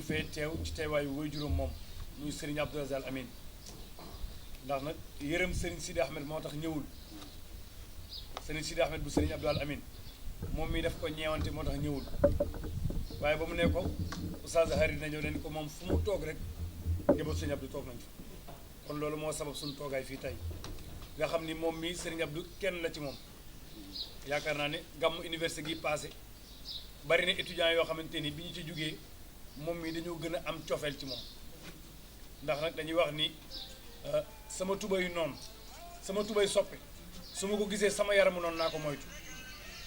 fee teew ci teewaayu waajuram moom muy Serigne Abdou Aziz Al Amin ndax nag yërëm Serigne Sidi Ahmed moo tax ñëwul Serigne Sidi Ahmed bu Serigne Abdou Al Amin moom mii def ko ñeewante moo tax ñëwul waaye ba mu ne ko Oustaz Hari na ñëw leen ko moom fu mu toog rek njaboot Serigne Abdou toog nañ fa kon loolu moo sabab suñu toogaay fii tey nga xam ni moom mii Serigne Abdou kenn la ci moom yaakaar naa ne gàmmu université gi passé bari na étudiants yoo xamante ni bi ñu ci jógee moom mii dañoo gën a am cofeel ci moom ndax nag dañuy wax ni sama tubay noonu sama tubay soppe su ma ko gisee sama yaramu noonu naa ko moytu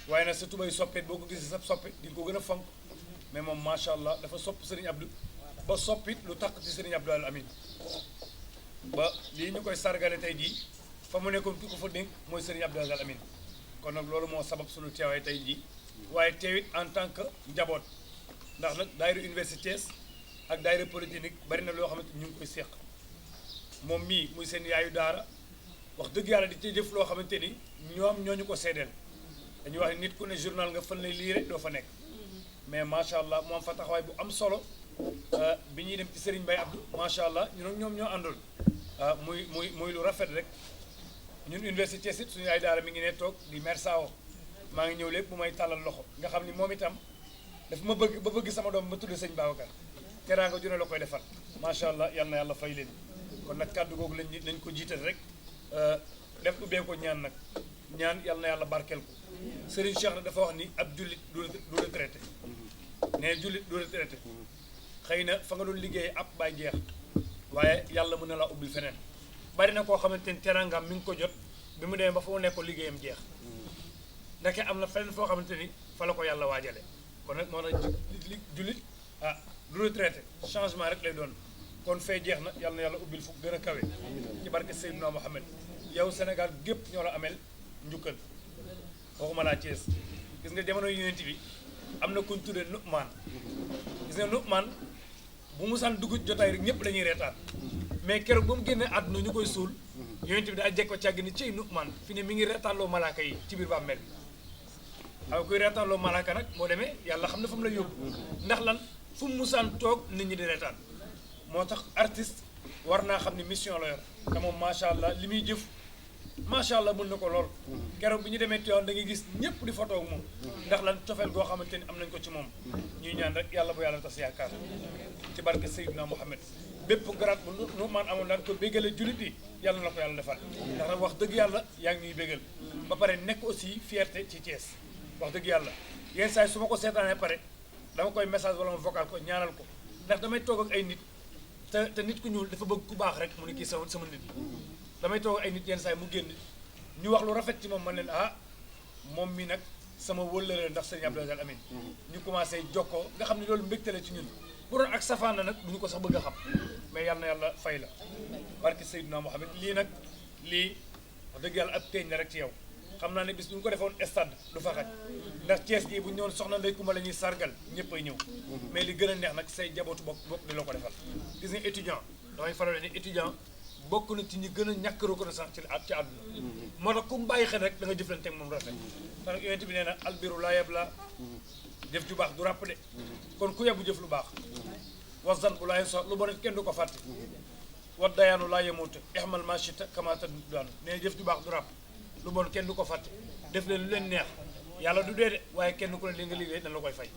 waaye nag sa tubay soppet boo ko gisee sa soppe di nga ko gën a fonk mais moom macha allah dafa sopp Serigne Abdou ba soppit lu takk ci Serigne Abdou Al Amin ba lii ñu koy sargale tey jii fa mu nekkoon ki ko fa dénk mooy Serigne Abdou Al Amin kon nag loolu moo sabab suñu teewaay tey jii waaye teewit en tant que njaboot ndax nag daayira université ak daayira polytechnique bari na loo xamante ñu ngi koy séq moom mii muy seen yaayu daara wax dëgg yàlla di ci jëf loo xamante ni ñoom ñoo ñu ko seedeel dañuy wax nit ku ne journal nga fan lay lire doo fa nekk mais macha allah mu am fa taxawaay bu am solo bi ñuy dem ci Serigne Baye Abdou macha allah ñoom ñoo àndoon muy lu rafet rek ñun université sit suñu yaay daara mi ngi ne toog di mer saawo maa ngi ñëw lépp bu may tàllal loxo nga xam ni moom itam dafa ma bëgg ba bëgg sama doom ma tudd sëñ Babacar teraanga ju ne la koy defal macha allah yal na yàlla fay leen kon nag kàddu googu lañ ko jiital rek def ubbee ko ñaan nag ñaan yal na yàlla barkeel ko Serigne Cheikh nag dafa wax ni ab jullit du retraité ne jullit du retraité xëy na fa nga doon liggéey ab baay jeex waaye yàlla mën na laa ubbil feneen bari na koo xamante ni teraangaam mi ngi ko jot bi mu demee ba fa mu nekk ko liggéeyam jeex ndeke am na feneen foo xamante ni fa la ko yàlla waajale kon nag moo tax jullit du retraité changement rek lay doon kon fee jeex na yàlla ubbil fu gën a kawe ci barke Seydina Mohamed yow Sénégal gépp ñoo la amel njukkal waxuma laa Thiès gis nga jamono yonent bi am na kuñ tuddee Nu'maan gis nga Nu'maan bu mu san dugg jotaay rek ñëpp dañuy reetaan mais keroog ba mu génnee àdduna ñu koy suul yonent bi daa jekk ko càgg ni ciy Nu'maan fi ne mi ngi reetaanloo malaaka yi ci biir bàmmeel waaw kuy reetaanloo malaaka nag moo demee yàlla xam ne fa mu la yóbbu ndax lan fu mu musaan toog nit ñi di reetaan moo tax artiste war naa xam ne mission la yor te moom macha allah li muy jëf macha allah mën na ko lool keroog bi ñu demee Tiwaawan da ngay gis ñëpp di photo ak moom ndax lan cofeel goo xamante ni am nañ ko ci moom ñuy ñaan rek yàlla bu yàlla tas yaakaar ci barke Seydina Mohamed bépp garaat bu Nu'maan amoon daan ko béggale jullit yi yàlla na ko yàlla defal ndax nag wax dëgg yàlla yaa ngi ñuy béggal ba pare nekk aussi fierté ci Thiès wax dëgg yàlla yenn saa yi su ma ko seetaanee pare dama koy message wala ma vocal ko ñaanal ko ndax damay toog ak ay nit te nit ku ñuul dafa bëgg ku baax rek mu ne kii sama nit damay toog ay nit yenn saa yi mu génn ñu wax lu rafet ci moom man leen moom mi nag sama wëllëre ndax Serigne Abdou Aziz Al Amin ñu commencé jokkoo nga xam ne loolu mbégte la ci ñun bu doon ak safaan la nag du ñu ko sax bëgg a xam mais yal na yàlla fay la barke Seydina Mohamed lii nag lii wax dëgg yàlla ab teeñ la rek ci yow xam naa ne bis bu ñu ko defoon stade du fa xaj ndax Thiès gii bu ñu ñëwoon soxna Ndeye Coumba la ñuy sargal ñëpp ay ñëw mais li gën a neex nag say jabootu bokk di la ko defal gis nga étudiant damay faral ni étudiant bokk na ci ñi gën a ñàkk reconnaissance ci àdduna moo tax ku mu bàyyi xel rek da nga jëflante ak moom rafet parce que yonent bi nee na albiru laa yabla jëf ju baax du ràpp de kon ku yebbu jëf lu baax wasan bu laa so lu bon kenn du ko fàtte wat dayaanu laa yemuute ihmal machita kamata daanu nee jëf ju baax du ràpp lu bon kenn du ko fàtte def leen lu leen neex yàlla du dee de waaye kenn ku ne li nga liggéey dañ la koy fay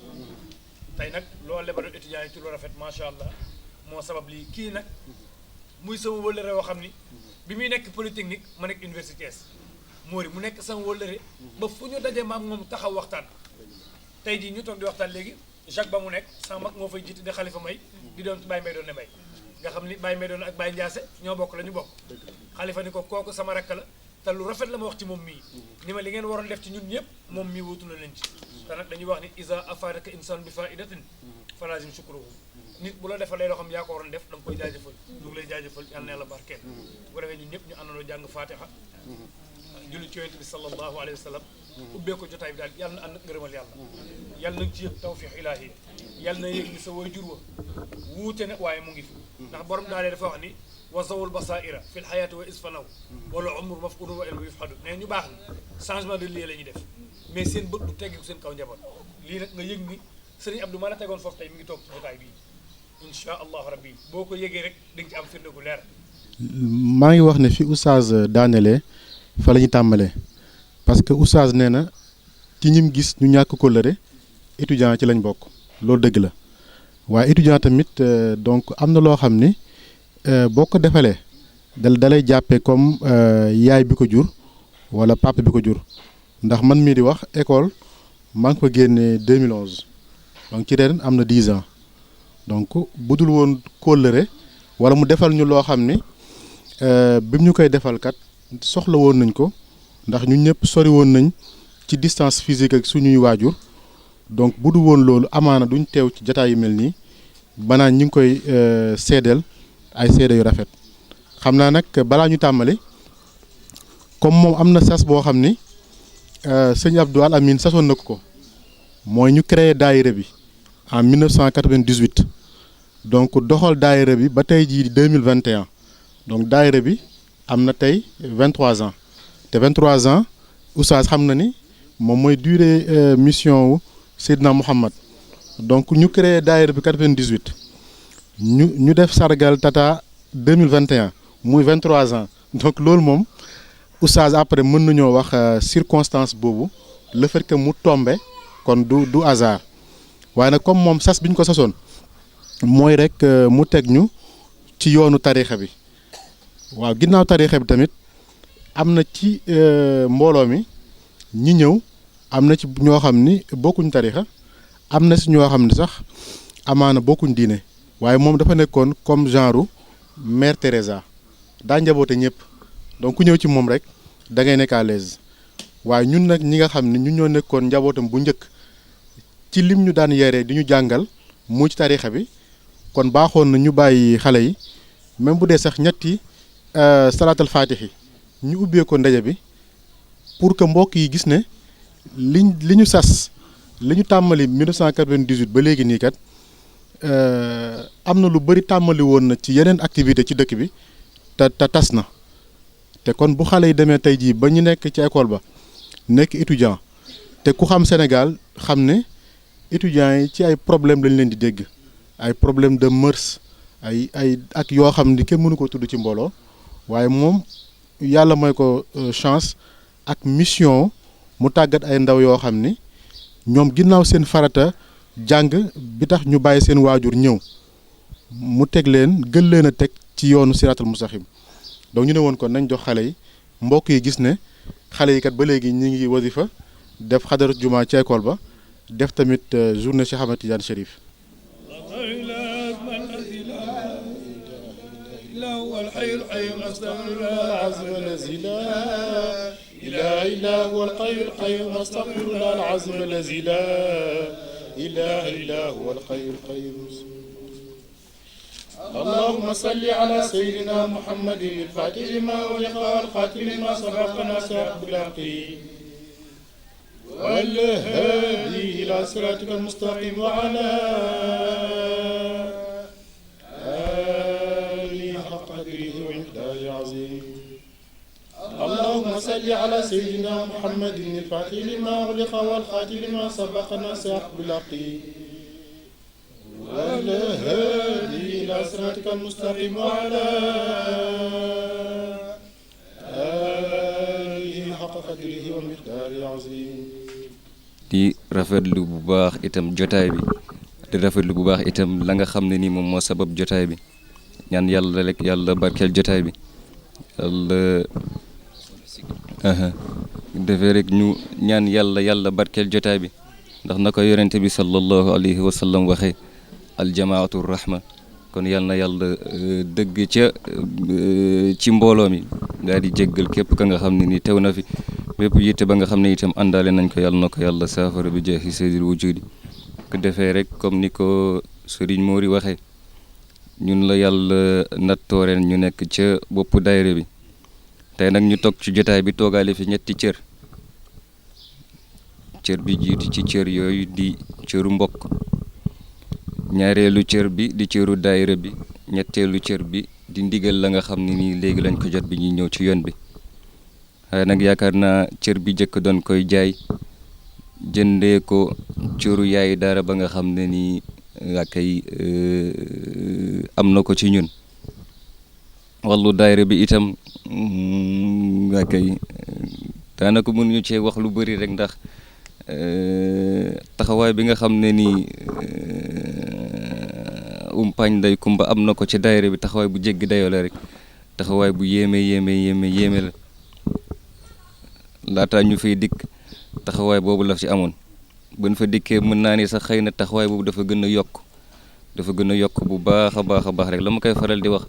tey nag loolu lebal étudiants yi ci lu rafet macha allah moo sabab lii kii nag muy sama wëllëre woo xam ni bi muy nekk polytechnique ma nekk université Mori mu nekk sama wëllëre ba fu ñu dajee ma ak moom taxaw waxtaan tey jii ñu toog di waxtaan léegi Jacques ba mu nekk sama mag moo fay jiite di Xalifa May di doon Baye May doon ne May nga xam ni Baye May doon ak Baye Ndiasse ñoo bokk la ñu bokk Xalifa ni ko kooku sama rakk la te lu rafet la ma wax ci moom mii ni ma li ngeen waroon def ci ñun ñëpp moom mii wutu na leen ci te nag dañuy wax ni isa afadaka insan bi faidatin falazim shukruhu nit bu la defalee loo xam yaa ko waroon def da nga koy jaajëfal ñu ngi lay jaajëfal yal na yàlla barkeel bu defee ñun ñëpp ñu àndandoo jàng fatiha julli ci yonent bi sallallahu alayhi wa sallam ubbee ko jotaay bi daal yàlla na ànd ngërëmal yàlla yàlla na ci yëg tawfiq ilahi yàlla na yëg ni sa way jur wa wuute ne waaye mu ngi fi ndax borom daalee dafa wax ni wa zawul basaira fi l xayaati wa isfanaw wala umr mafqudun wa ilmu yufhadu ne ñu baax ni changement de lieu la ñuy def mais seen bët du teggi ko seen kaw njaboot lii nag nga yëg ni Serigne Abdou ma la tegoon foofu tey mi ngi toog ci jotaay bii incha allahu rabbi boo ko yëgee rek di nga ci am firnde gu leer. maa ngi wax ne fi oustaz daanelee fa la ñu tàmbalee parce que oustaz nee na ci ñim gis ñu ñàkk kóllëre étudiant ci lañ bokk loolu dëgg la waaye étudiant tamit donc am na loo xam ni boo ko defalee dalay jàppee comme yaay bi ko jur wala papa bi ko jur ndax man mii di wax école maa ngi fa génnee 2011 donc ci ren am na 10 ans donc budul woon kóllëre wala mu defal ñu loo xam ni bi mu ñu koy defal kat soxla woon nañ ko ndax ñun ñëpp sori woon nañ ci distance physique ak suñuy waajur donc budul woon loolu amaana duñ teew ci jataay yu mel nii banaan ñi ngi koy seedeel ay seede yu rafet xam naa nag balaa ñu tàmbali comme moom am na sas boo xam ni sëñ Abdou Al Amine sasoon na ko mooy ñu créé daayira bi en 1998 donc doxal daayira bi ba tey jii 2021 donc daayira bi am na tey 23 ans te 23 ans oustaz xam na ni moom mooy durée mission wu Seydina Mouhamad donc ñu créé daayira bi 98 ñu def sargal tata 2021 muy 23 ans donc loolu moom oustaz après mën nañoo wax circonstance boobu le fait que mu tombe kon du hasard waaye nag comme moom sas bi ñu ko sasoon mooy rek mu teg ñu ci yoonu tariixa bi waaw ginnaaw tariixa bi tamit am na ci mbooloo mi ñi ñëw am na ci ñoo xam ni bokkuñ tariixa am na si ñoo xam ni sax amaana bokkuñ diine waaye moom dafa nekkoon comme genre mère Teresa daa njaboote ñëpp donc ku ñëw ci moom rek da ngay nekk à l'aise waaye ñun nag ñi nga xam ne ñun ñoo nekkoon njabootam bu njëkk ci lim ñu daan yaree di ñu jàngal mu ci tariixa bi kon baaxoon na ñu bàyyi xale yi même bu dee sax ñetti salaatal faatixi ñu ubbee ko ndaje bi pour que mbokk yi gis ne li ñu sas li ñu tàmmali 1998 ba léegi nii kat am na lu bëri tàmmali woon na ci yeneen activité ci dëkk bi te tas na te kon bu xale yi demee tey jii ba ñu nekk ci école ba nekk étudiant te ku xam Sénégal xam ne étudiants yi ci ay problème lañ leen di dégg ay problème de mœurs ay ak yoo xam ni kenn mënu ko tudd ci mbooloo waaye moom yàlla mooy ko chance ak mission mu tàggat ay ndaw yoo xam ni ñoom ginnaaw seen farata jàng bi tax ñu bàyyi seen waajur ñëw mu teg leen gën leen a teg ci yoonu siraatal mustaxim donc ñu ne woon kon nañ jox xale yi mbokk yi gis ne xale yi kat ba léegi ñi ngi wasifa def xadarat juma ci école ba def tamit journée Cheikh Ahmed Tidiane Chérif الحي القيوم استغفر الله العظيم الذي لا اله الا هو الحي القيوم استغفر الله العظيم الذي لا اله الا هو الحي القيوم اللهم صل على سيدنا محمد الفاتح لما أغلق والخاتم لما سبق ناصر بالحق والهادي الى صراطك المستقيم وعلى اللهم صل على سيدنا محمد الفاتح لما أغلق والخاتم لما سبق ناصر بالحق والهادي إلى صراطك المستقيم وعلى آله حق قدره ومقداره العظيم di rafetlu bu baax itam jotaay bi di rafetlu bu baax itam la nga xam ne ni moom moo sabab jotaay bi ñaan yàlla rek yàlla barkeel jotaay bi yàlla defee rek ñu ñaan yàlla barkeel jotaay bi ndax na ko yonente bi sallallahu alayhi wa sallam waxee aljamaatu rahma kon yal na yàlla dëgg ca ci mbooloo mi daal di jéggal képp ka nga xam ne ni teew na fi bépp yitte ba nga xam ne itam àndaale nañ ko yàlla na ko yàlla saafara bi jeexi seydil wujudi ko defee rek comme ni ko Serigne Mori waxee ñun la yàlla nattoo ren ñu nekk ca boppu daayira bi tey nag ñu toog ci jotaay bi toogaale fi ñetti cër bi jiitu ci cër yooyu di cëru mbokk ñaareelu cër bi di cëru daayira bi ñetteelu cër bi di ndigal la nga xam ne nii léegi lañ ko jot bi ñuy ñëw ci yoon bi waaye nag yaakaar naa cër bi jëkk doon koy jaay jëndee ko cëru yaay dara ba nga xam ne nii waa kay am na ko ci ñun wàllu daayira bi itam waa kay daanaka mënuñu cee wax lu bëri rek ndax taxawaay bi nga xam ne nii umpaañ nday kumba am na ko ci daayira bi taxawaay bu jéggi dayoo la rek taxawaay bu yéeme la laataa ñu fay dikk taxawaay boobu la ci amoon ban fa dikkee mën naa ni sax xëy na taxawaay boobu dafa gën a yokk bu baax a baax rek la ma koy faral di wax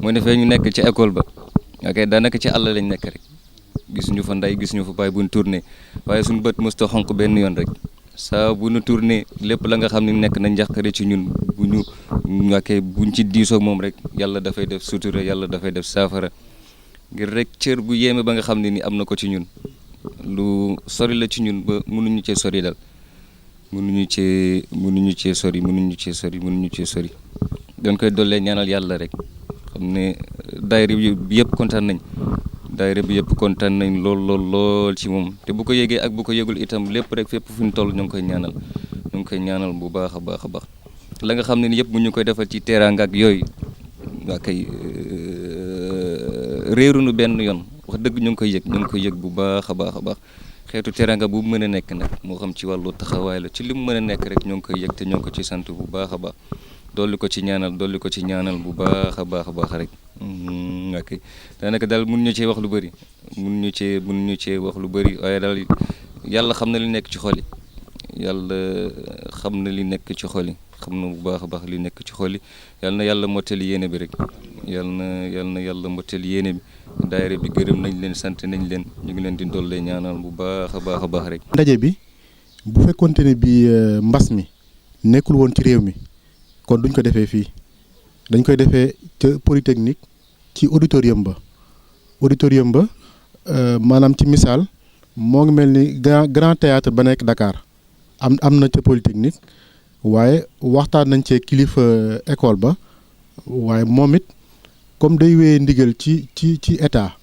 mooy defee ñu nekk ci école ba ok daanaka ci àll lañ nekk rek gisuñu fa ndey gisuñu fa baay bu ñu tourné waaye suñu bët mësta xonq benn yoon rek saa bu ñu tourné lépp la nga xam ne nekk na njàqare ci ñun buñ ci diisoo moom rek yàlla dafay def sutura yàlla dafay def saafara ngir rek cër bu yéeme ba nga xam ne ni am na ko ci ñun lu sori la ci ñun ba mënuñu cee sori dal mënuñu cee sori dañ koy dollee ñaanal yàlla rek xam ne daayira bi yëpp kontaan nañ lool ci moom te bu ko yégee ak bu ko yégul itam lépp rek fépp fu ñu toll ñu ngi koy ñaanal bu baax a baax la nga xam ne ni yëpp bu ñu koy defal ci teraanga ak yooyu waa kay réerunu benn yoon wax dëgg ñu ngi koy yëg bu baax a baax xeetu teraanga bu mën a nekk nag moo xam ci wàllu taxawaay la ci li mu mën a nekk rek ñoo ngi koy yëg te ñoo ngi ko ci sant bu baax a baax dolli ko ci ñaanal bu baax a baax rek ok daanaka daal mënuñu cee wax lu bëri mënuñu cee wax lu bëri waaye daal yàlla xam na li nekk ci xol yi xam na bu baax a baax li nekk ci xol yi yal na yàlla mottali yéene bi rek yal na yàlla mottali yéene bi daayira bi gërëm nañ leen sant nañ leen ñu ngi leen di dollee ñaanal bu baax a baax rek. ndaje bi bu fekkonte ne bi mbas mi nekkul woon ci réew mi kon duñ ko defee fii dañ koy defee ca Polytechnique ci auditorium ba maanaam ci misaal moo ngi mel ni grand théâtre ba nekk Dakar am na ca Polytechnique waaye waxtaan nañ cee kilifa école ba waaye moom it comme day wéyee ndigal ci état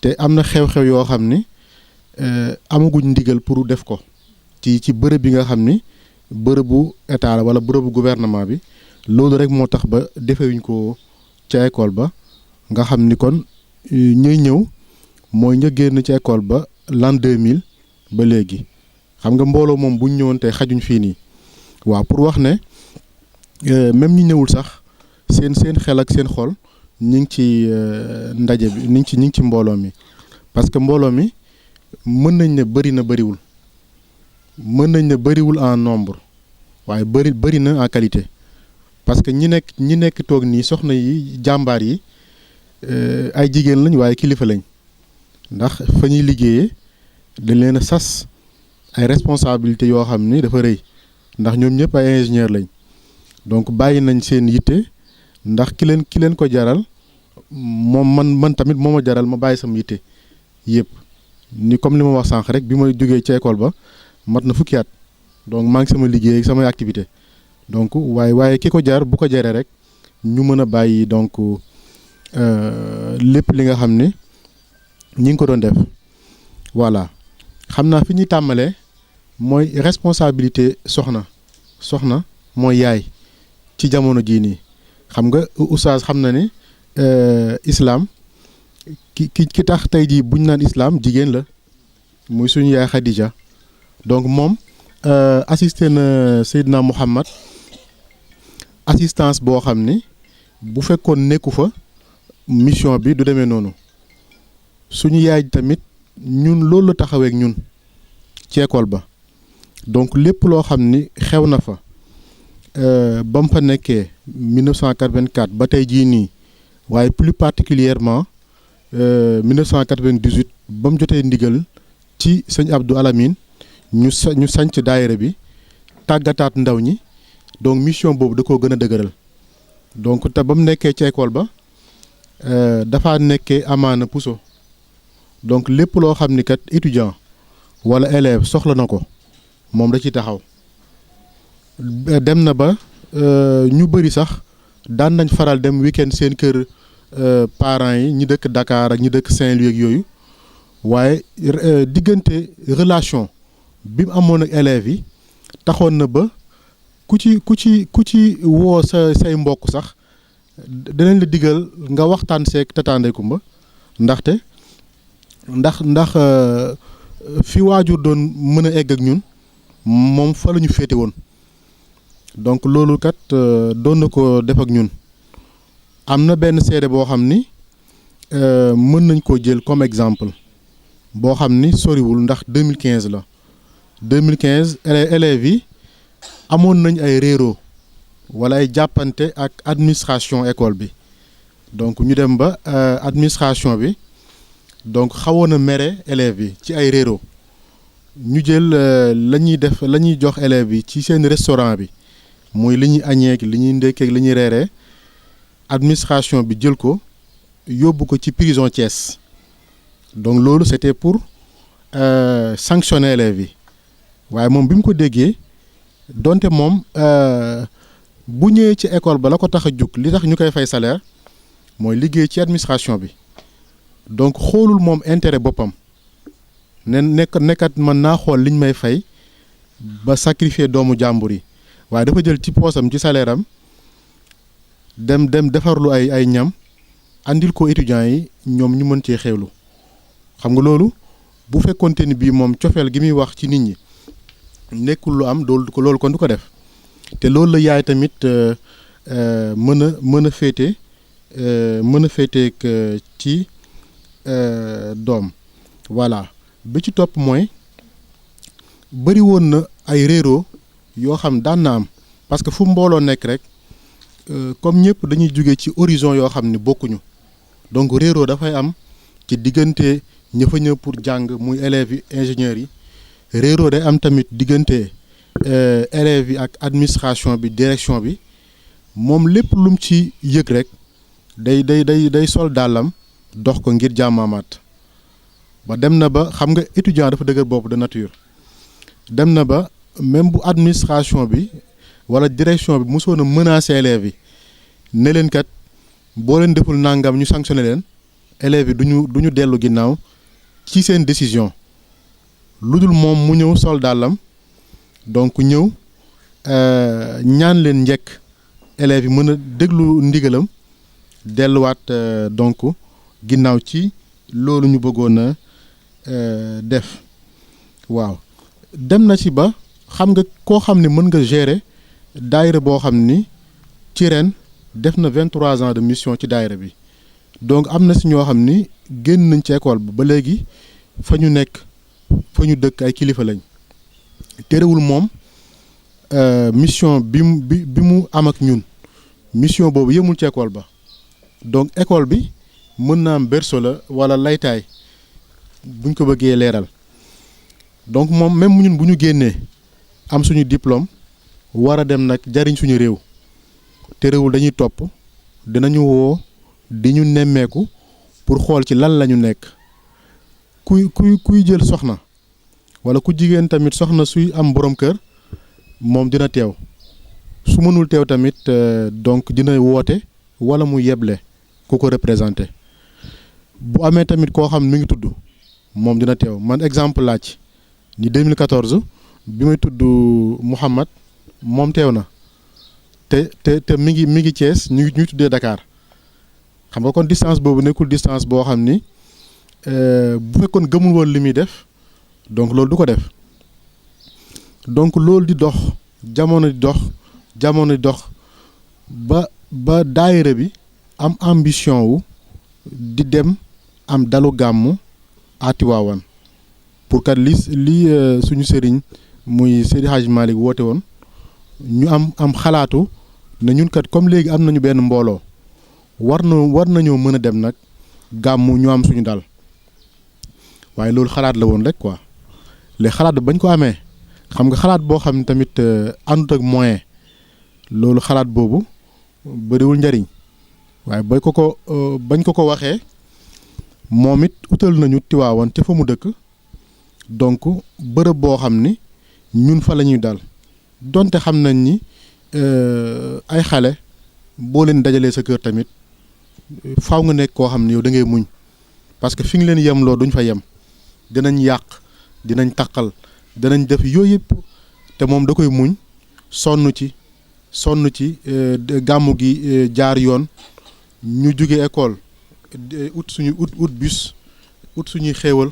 te am na xew-xew yoo xam ni amaguñ ndigal pour def ko ci bërëb bi nga xam ni bërëbu état la wala bërëbu gouvernement bi loolu rek moo tax ba defewuñ ko ca école ba nga xam ni kon ñuy ñëw mooy ña génn ci école ba l'an 2000 ba léegi xam nga mbooloo moom buñ ñëwoon tey xajuñ fii nii waaw pour wax ne même ñi ñëwul sax seen xel ak seen xol ñi ngi ci ndaje bi ñi ngi ci mbooloo mi parce que mbooloo mi mën nañ ne bëriwul en nombre waaye bëri na en qualité parce que ñi nekk toog nii soxna yi jàmbaar yi ay jigéen lañ waaye kilifa lañ ndax fa ñuy liggéeyee dañ leen a sas ay responsabilités yoo xam ni dafa rëy ndax ñoom ñëpp ay ingénieur lañ donc bàyyi nañ seen yitte ndax ki leen ko jaral moom man tamit moo ma jaral ma bàyyi sama yitte yëpp ni comme li ma wax sànq rek bi ma jógee ci école ba mat na fukki at donc maa ngi sama liggéey ak samay activité donc waaye ki ko jar bu ko jaree rek ñu mën a bàyyi donc lépp li nga xam ne ñi ngi ko doon def voilà xam naa fi ñuy tàmbalee mooy responsabilité soxna mooy yaay ci jamono jii nii xam nga oustaz xam na ne islam ki tax tey jii buñ naan islam jigéen la muy suñu yaay Khadija donc moom assisté na Seydina Muhammad assistance boo xam ni bu fekkoon nekku fa mission bi du demee noonu suñu yaay tamit ñun loolu la taxawee ak ñun ci école ba donc lépp loo xam ni xew na fa ba mu fa nekkee 1984 ba tey jii nii waaye plus particulièrement 1998 ba mu jotee ndigal ci sëñ Abdou Alamine ñu sanc daayira bi tàggataat ndaw ñi donc mission boobu da koo gën a dëgëral donc te ba mu nekkee ci école ba dafa nekkee amaana puso donc lépp loo xam ni kat étudiant wala élève soxla na ko moom da ci taxaw dem na ba ñu bëri sax daan nañ faral dem week-end seen kër parents yi ñi dëkk Dakar ak ñi dëkk Saint-Louis ak yooyu waaye diggante relation bi mu amoon ak élèves yi taxoon na ba ku ci woo say mbokk sax dinañ la digal nga waxtaan seeg Tata Ndeye Coumba ndaxte ndax fi waajur doon mën a egg ak ñun moom fa la ñu féete woon donc loolu kat doon na ko def ak ñun am na benn seede boo xam ni mën nañ koo jël comme exemple boo xam ni soriwul ndax 2015 la 2015 élèves yi amoon nañ ay réeroo wala ay jàppante ak administration école bi donc ñu dem ba administration bi donc xawoon a mere élèves yi ci ay réeroo ñu jël la ñuy jox élèves yi ci seen restaurant bi mooy li ñuy añeek li ñuy ndekkeek li ñuy reeree administration bi jël ko yóbbu ko ci prison Thiès donc loolu c'était pour sanctionner élèves yi waaye moom bi mu ko déggee donte moom bu ñëwee ci école ba la ko tax a jug li tax ñu koy fay salaire mooy liggéey ci administration bi donc xoolul moom intérêt boppam nekkat mën naa xool liñ may fay ba sacrifier doomu jàmbur yi waaye dafa jël ci poosam ci salaire am dem defarlu ay ñam andil ko étudiants yi ñoom ñu mën cee xewlu xam nga loolu bu fekkonte ni bii moom cofeel gi muy wax ci nit ñi nekkul lu am loolu kon du ko def te loolu la yaay tamit mën a féete ci doom voilà bi ci topp mooy bëri woon na ay réeroo yoo xam daan na am parce que fu mbooloo nekk rek comme ñëpp dañuy jóge ci horizon yoo xam ne bokkuñu donc réeroo dafay am ci diggante ña fa ñëw pour jàng muy élèves yi ingénieurs yi réeroo day am tamit diggante élèves yi ak administration bi direction bi moom lépp lum ci yëg rek day sol dàllam dox ko ngir jàmmaamaat ba dem na ba xam nga étudiant dafa dëgër bopp de nature dem na ba même bu administration bi wala direction bi mosoon a menacer élèves yi ne leen kat boo leen deful nangam ñu sanctionné leen élèves yi du ñu dellu ginnaaw ci seen décision lu dul moom mu ñëw sol dàllam donc ñëw ñaan leen njëkk élèves yi mën a déglu ndigalam delluwaat donc ginnaaw ci loolu ñu bëggoon a def waaw dem na ci ba xam nga koo xam ne mën nga gérer daayira boo xam ni ci ren def na 23 ans de mission ci daayira bi donc am na si ñoo xam ni génn nañ ci école ba léegi fa ñu nekk fa ñu dëkk ay kilifa lañ terewul moom mission bi mu am ak ñun mission boobu yëmul ci école ba donc école bi mën na am berceau la wala laytaay buñ ko bëggee leeral donc moom même ñun bu ñu génnee am suñu diplôme war a dem nag jariñ suñu réew terewul dañuy topp dinañu woo di ñu nemmeeku pour xool ci lan la ñu nekk kuy jël soxna wala ku jigéen tamit soxna suy am borom kër moom dina teew su mënul teew tamit donc dina woote wala mu yeble ku ko représenté bu amee tamit koo xam mi ngi tudd moom dina teew man exemple laa ci ni 2014 bi may tudd Mouhamad moom teew na te mi ngi Thiès ñuy tuddee Dakar xam nga kon distance boobu nekkul distance boo xam ni bu fekkoon gëmul woon li muy def donc loolu du ko def donc loolu di dox jamono di dox ba daayira bi am ambition wu di dem am dalu gàmmu à Tivaouane pour kat li suñu sëriñ muy Seydi Hadj Malick woote woon ñu am xalaatu ne ñun kat comme léegi am nañu benn mbooloo war nañoo mën a dem nag gàmmu ñu am suñu dal waaye loolu xalaat la woon rek quoi les xalaat bañ ko amee xam nga xalaat boo xam ne tamit àndut ak moyen loolu xalaat boobu bëriwul njariñ waaye bañ ko waxee moom it utal nañu Tiwaawan te fa mu dëkk donc bërëb boo xam ni ñun fa la ñuy dal donte xam nañ ni ay xale boo leen dajalee sa kër tamit faaw nga nekk koo xam ne yow da ngay muñ parce que fi nga leen yemloo duñ fa yem dinañ yàq dinañ taqal dinañ def yooyu yëpp te moom da koy muñ sonn ci gàmmu gi jaar yoon ñu jóge école ut bus ut suñuy xéewal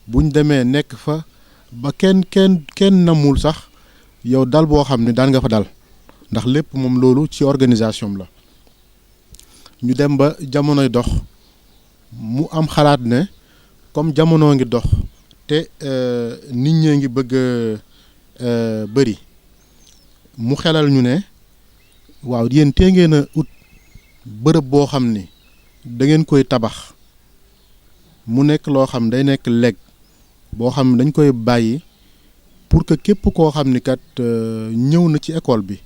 buñ demee nekk fa ba kenn namul sax yow dal boo xam ne daan nga fa dal ndax lépp moom loolu ci organisation la ñu dem ba jamonoy dox mu am xalaat ne comme jamono ngi dox te nit ñee ngi bëgg bëri mu xelal ñu ne waaw yéen tee ngeen a ut bërëb boo xam ni da ngeen koy tabax mu nekk loo xam day nekk leg boo xam ne dañ koy bàyyi pour que képp koo xam ni kat ñëw na ci école bi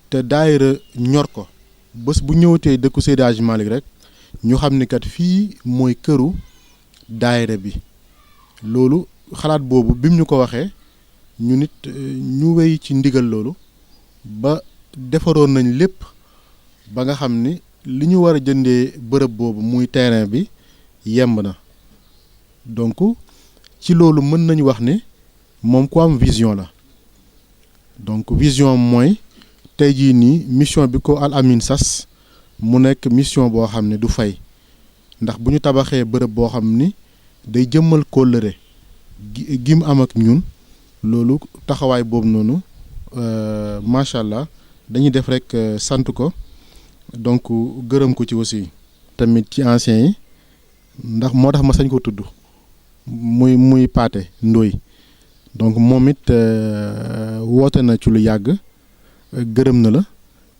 te daayira ñor ko bés bu ñëwatee dëkku Seydi Hadji Malick rek ñu xam ni kat fii mooy këru daayira bi loolu xalaat boobu bim ñu ko waxee ñu nit ñu wéy ci ndigal loolu ba defaroon nañ lépp ba nga xam ni li ñu war a jëndee bërëb boobu muy terrain bi yemb na donc ci loolu mën nañu wax ni moom ku am vision la donc vision mooy tey jii nii mission bi ko Al Amine sas mu nekk mission boo xam ne du fay ndax bu ñu tabaxee bërëb boo xam ni day jëmmal kóllëre gi mu am ak ñun loolu taxawaay boobu noonu macha allah dañuy def rek sant ko donc gërëm ko ci aussi. tamit ci anciens yi ndax moo tax ma sañ ko tudd muy Paate Ndoy donc moom it woote na ci lu yàgg gërëm na la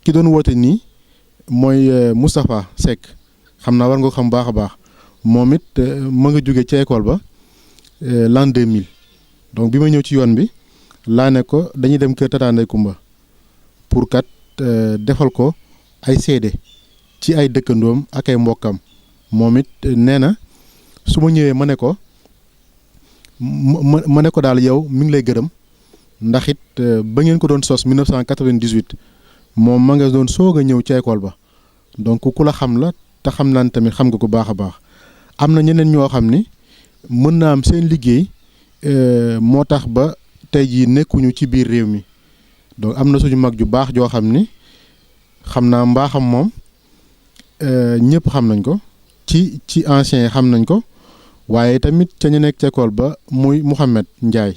ki doon woote nii mooy Moustapha Seck xam naa war nga ko xam baax a baax moom it ma nga jóge ci école ba l'an 2000 donc bi ma ñëw ci yoon bi laa ne ko dañuy dem kër Tata Ndeye Kumba pour kat defal ko ay seede ci ay dëkkandoom ak ay mbokkam moom it nee na su ma ñëwee ma ne ko ma ne ko daal yow mi ngi lay gërëm ndax it ba ngeen ko doon sos 1998 moom ma nga doon soog a ñëw ci école ba donc ku la xam la te xam naan tamit xam nga ko baax a baax am na ñeneen ñoo xam ni mën naa am seen liggéey moo tax ba tey jii nekkuñu ci biir réew mi donc am na suñu mag ju baax joo xam ni xam naa mbaaxam moom ñëpp xam nañ ko ci anciens yi xam nañ ko waaye tamit ca ñu nekk ci école ba muy Mouhamed Ndiaye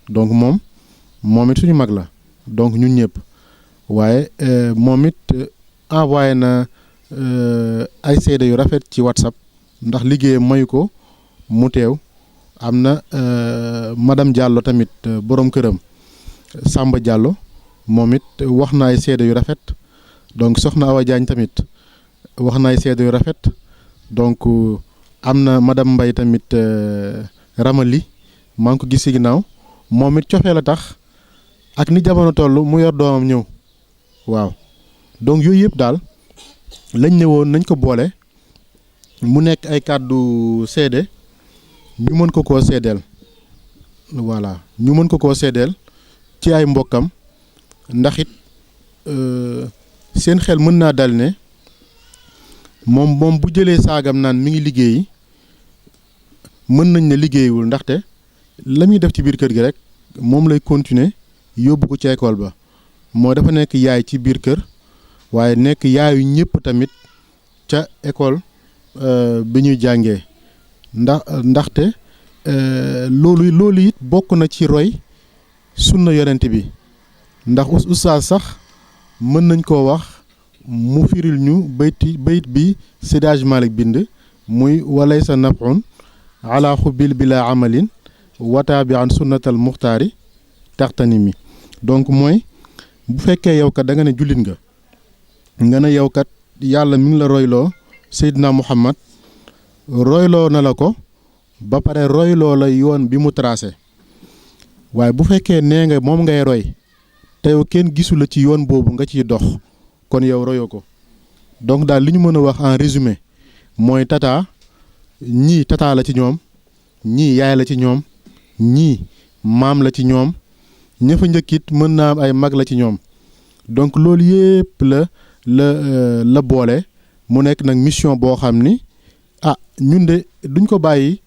donc moom it suñu mag la donc ñun ñëpp waaye moom it envoyé na ay seede yu rafet ci WhatsApp ndax liggéeyam mayu ko mu teew am na madame Diallo tamit borom këram Samba Diallo moom it wax na ay seede yu rafet donc soxna Awa Diagne tamit wax na ay seede yu rafet donc am na madame Mbaye tamit Ramali maa ngi ko gis ci ginnaaw moom it cofee la tax ak ni jamono toll mu yor doomam ñëw waaw donc yooyu yëpp daal lañ ne woon nañ ko boole mu nekk ay kàddu seede ñu mën ko koo seedeel voilà ñu mën ko koo seedeel ci ay mbokkam ndax it seen xel mën naa dal ne moom bu jëlee saagam naan mi ngi liggéeyi mën nañ ne liggéeyiwul ndaxte la muy def ci biir kër gi rek moom lay continuer yóbbu ko ci école ba moo dafa nekk yaay ci biir kër waaye nekk yaayu ñëpp tamit ca école bi ñuy jàngee ndaxte loolu it bokk na ci roy sunna yonent bi ndax oustaz sax mën nañ koo wax mu firil ñu bayit bi Seydi Hadji Malick bind muy walaysa nafun ala xubil bila amalin wataabi an sunnatal muxtaari taxtani mi donc mooy bu fekkee yow kat da nga ne jullit nga ne yow kat yàlla mi ngi la royloo Seydina Muhammad royloo na la ko ba pare royloo la yoon bi mu tracé waaye bu fekkee nee nga moom ngay roy te yow kenn gisu la ci yoon boobu nga ciy dox kon yow royoo ko donc daal li ñu mën a wax en résumé mooy tata ñii tata la ci ñoom ñii yaay la ci ñoom ñii maam la ci ñoom ña fa njëkkit mën naa am ay mag la ci ñoom donc loolu yépp la boole mu nekk nag mission boo xam ni ñun de duñ ko bàyyi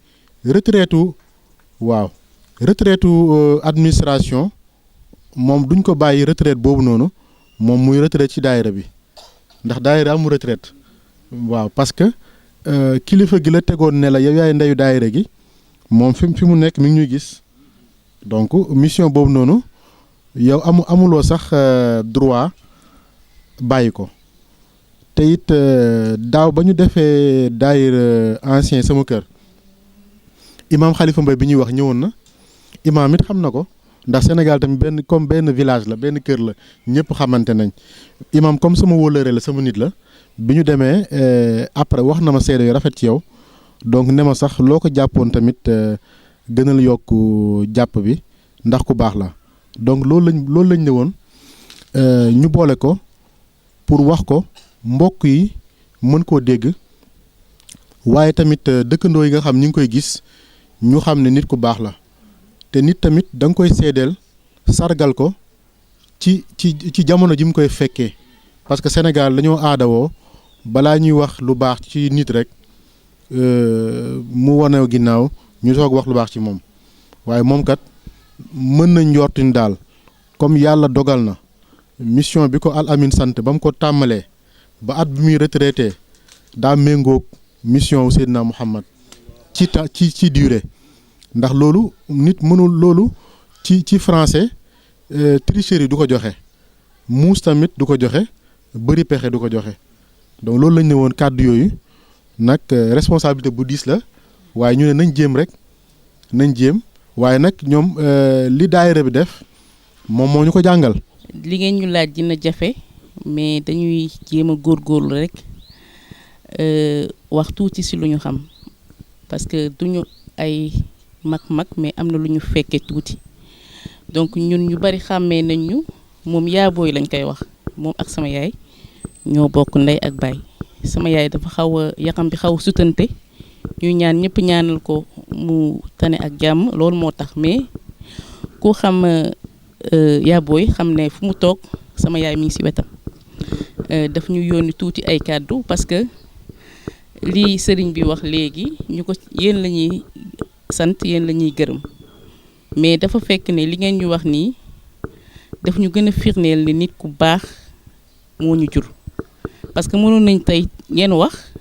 retraite administration moom duñ ko bàyyi retraite boobu noonu moom muy retraite ci daayira bi ndax daayira amul retraite waaw parce que kilifa gi la tegoon ne la yow yaay ndeyu daayira gi moom fi mu nekk mi ngi ñuy gis donc mission boobu noonu yow amuloo sax droit bàyyi ko te it daaw ba ñu defee daayira ancien sama kër imaam Khalifa Mbaye bi ñuy wax ñëwoon na imaam it xam na ko ndax Sénégal tamit benn village la benn kër la ñëpp xamante nañ imaam comme sama wóllëre la sama nit la bi ñu demee après wax na ma seede yu rafet ci yow donc ne ma sax loo ko jàppoon tamit gënal yokk jàpp bi ndax ku baax la donc loolu lañ ne woon ñu boole ko pour wax ko mbokk yi mën koo dégg waaye tamit dëkkandoo yi nga xam ñu ngi koy gis ñu xam ne nit ku baax la te nit tamit da nga koy seedeel sargal ko ci jamono ji mu koy fekkee parce que Sénégal dañoo aadawoo balaa ñuy wax lu baax ci nit rek mu wane ginnaaw ñu soog wax lu baax ci moom waaye moom kat mën nañ njortuñ daal comme yàlla dogal na mission bi ko Al Amine sant ba mu ko tàmmalee ba at bi muy retraité daa méngoog mission wu Seydina Muhammad ci durée ndax loolu nit mënul loolu ci français tricherie du ko joxe muus tamit du ko joxe bëri pexe du ko joxe donc loolu lañ ne woon kàddu yooyu nag responsabilité bu diis la waaye ñu ne nañ jéem waaye nag ñoom li daayira bi def moom moo ñu ko jàngal. li ngeen ñu laaj dina jafe mais dañuy jéem a góorgóorlu rek wax tuuti si lu ñu xam parce que duñu ay mag mais am na lu ñu fekkee tuuti donc ñun ñu bari xàmmee nañ ñu moom yaabooy lañ koy wax moom ak sama yaay ñoo bokk ndey ak baay sama yaay dafa xaw a yaxam bi xaw a sutante ñuy ñaan ñëpp ñaanal ko mu tane ak jàmm loolu moo tax mais ku xam yaabooy xam ne fu mu toog sama yaay mi ngi ci wetam daf ñu yónni tuuti ay kàddu parce que lii sëriñ bi wax léegi ñu ko yéen la ñuy sant yéen la ñuy gërëm mais dafa fekk ne li ngeen ñu wax nii daf ñu gën a firndeel ne nit ku baax moo ñu jur parce que mënoon nañ tey ngeen wax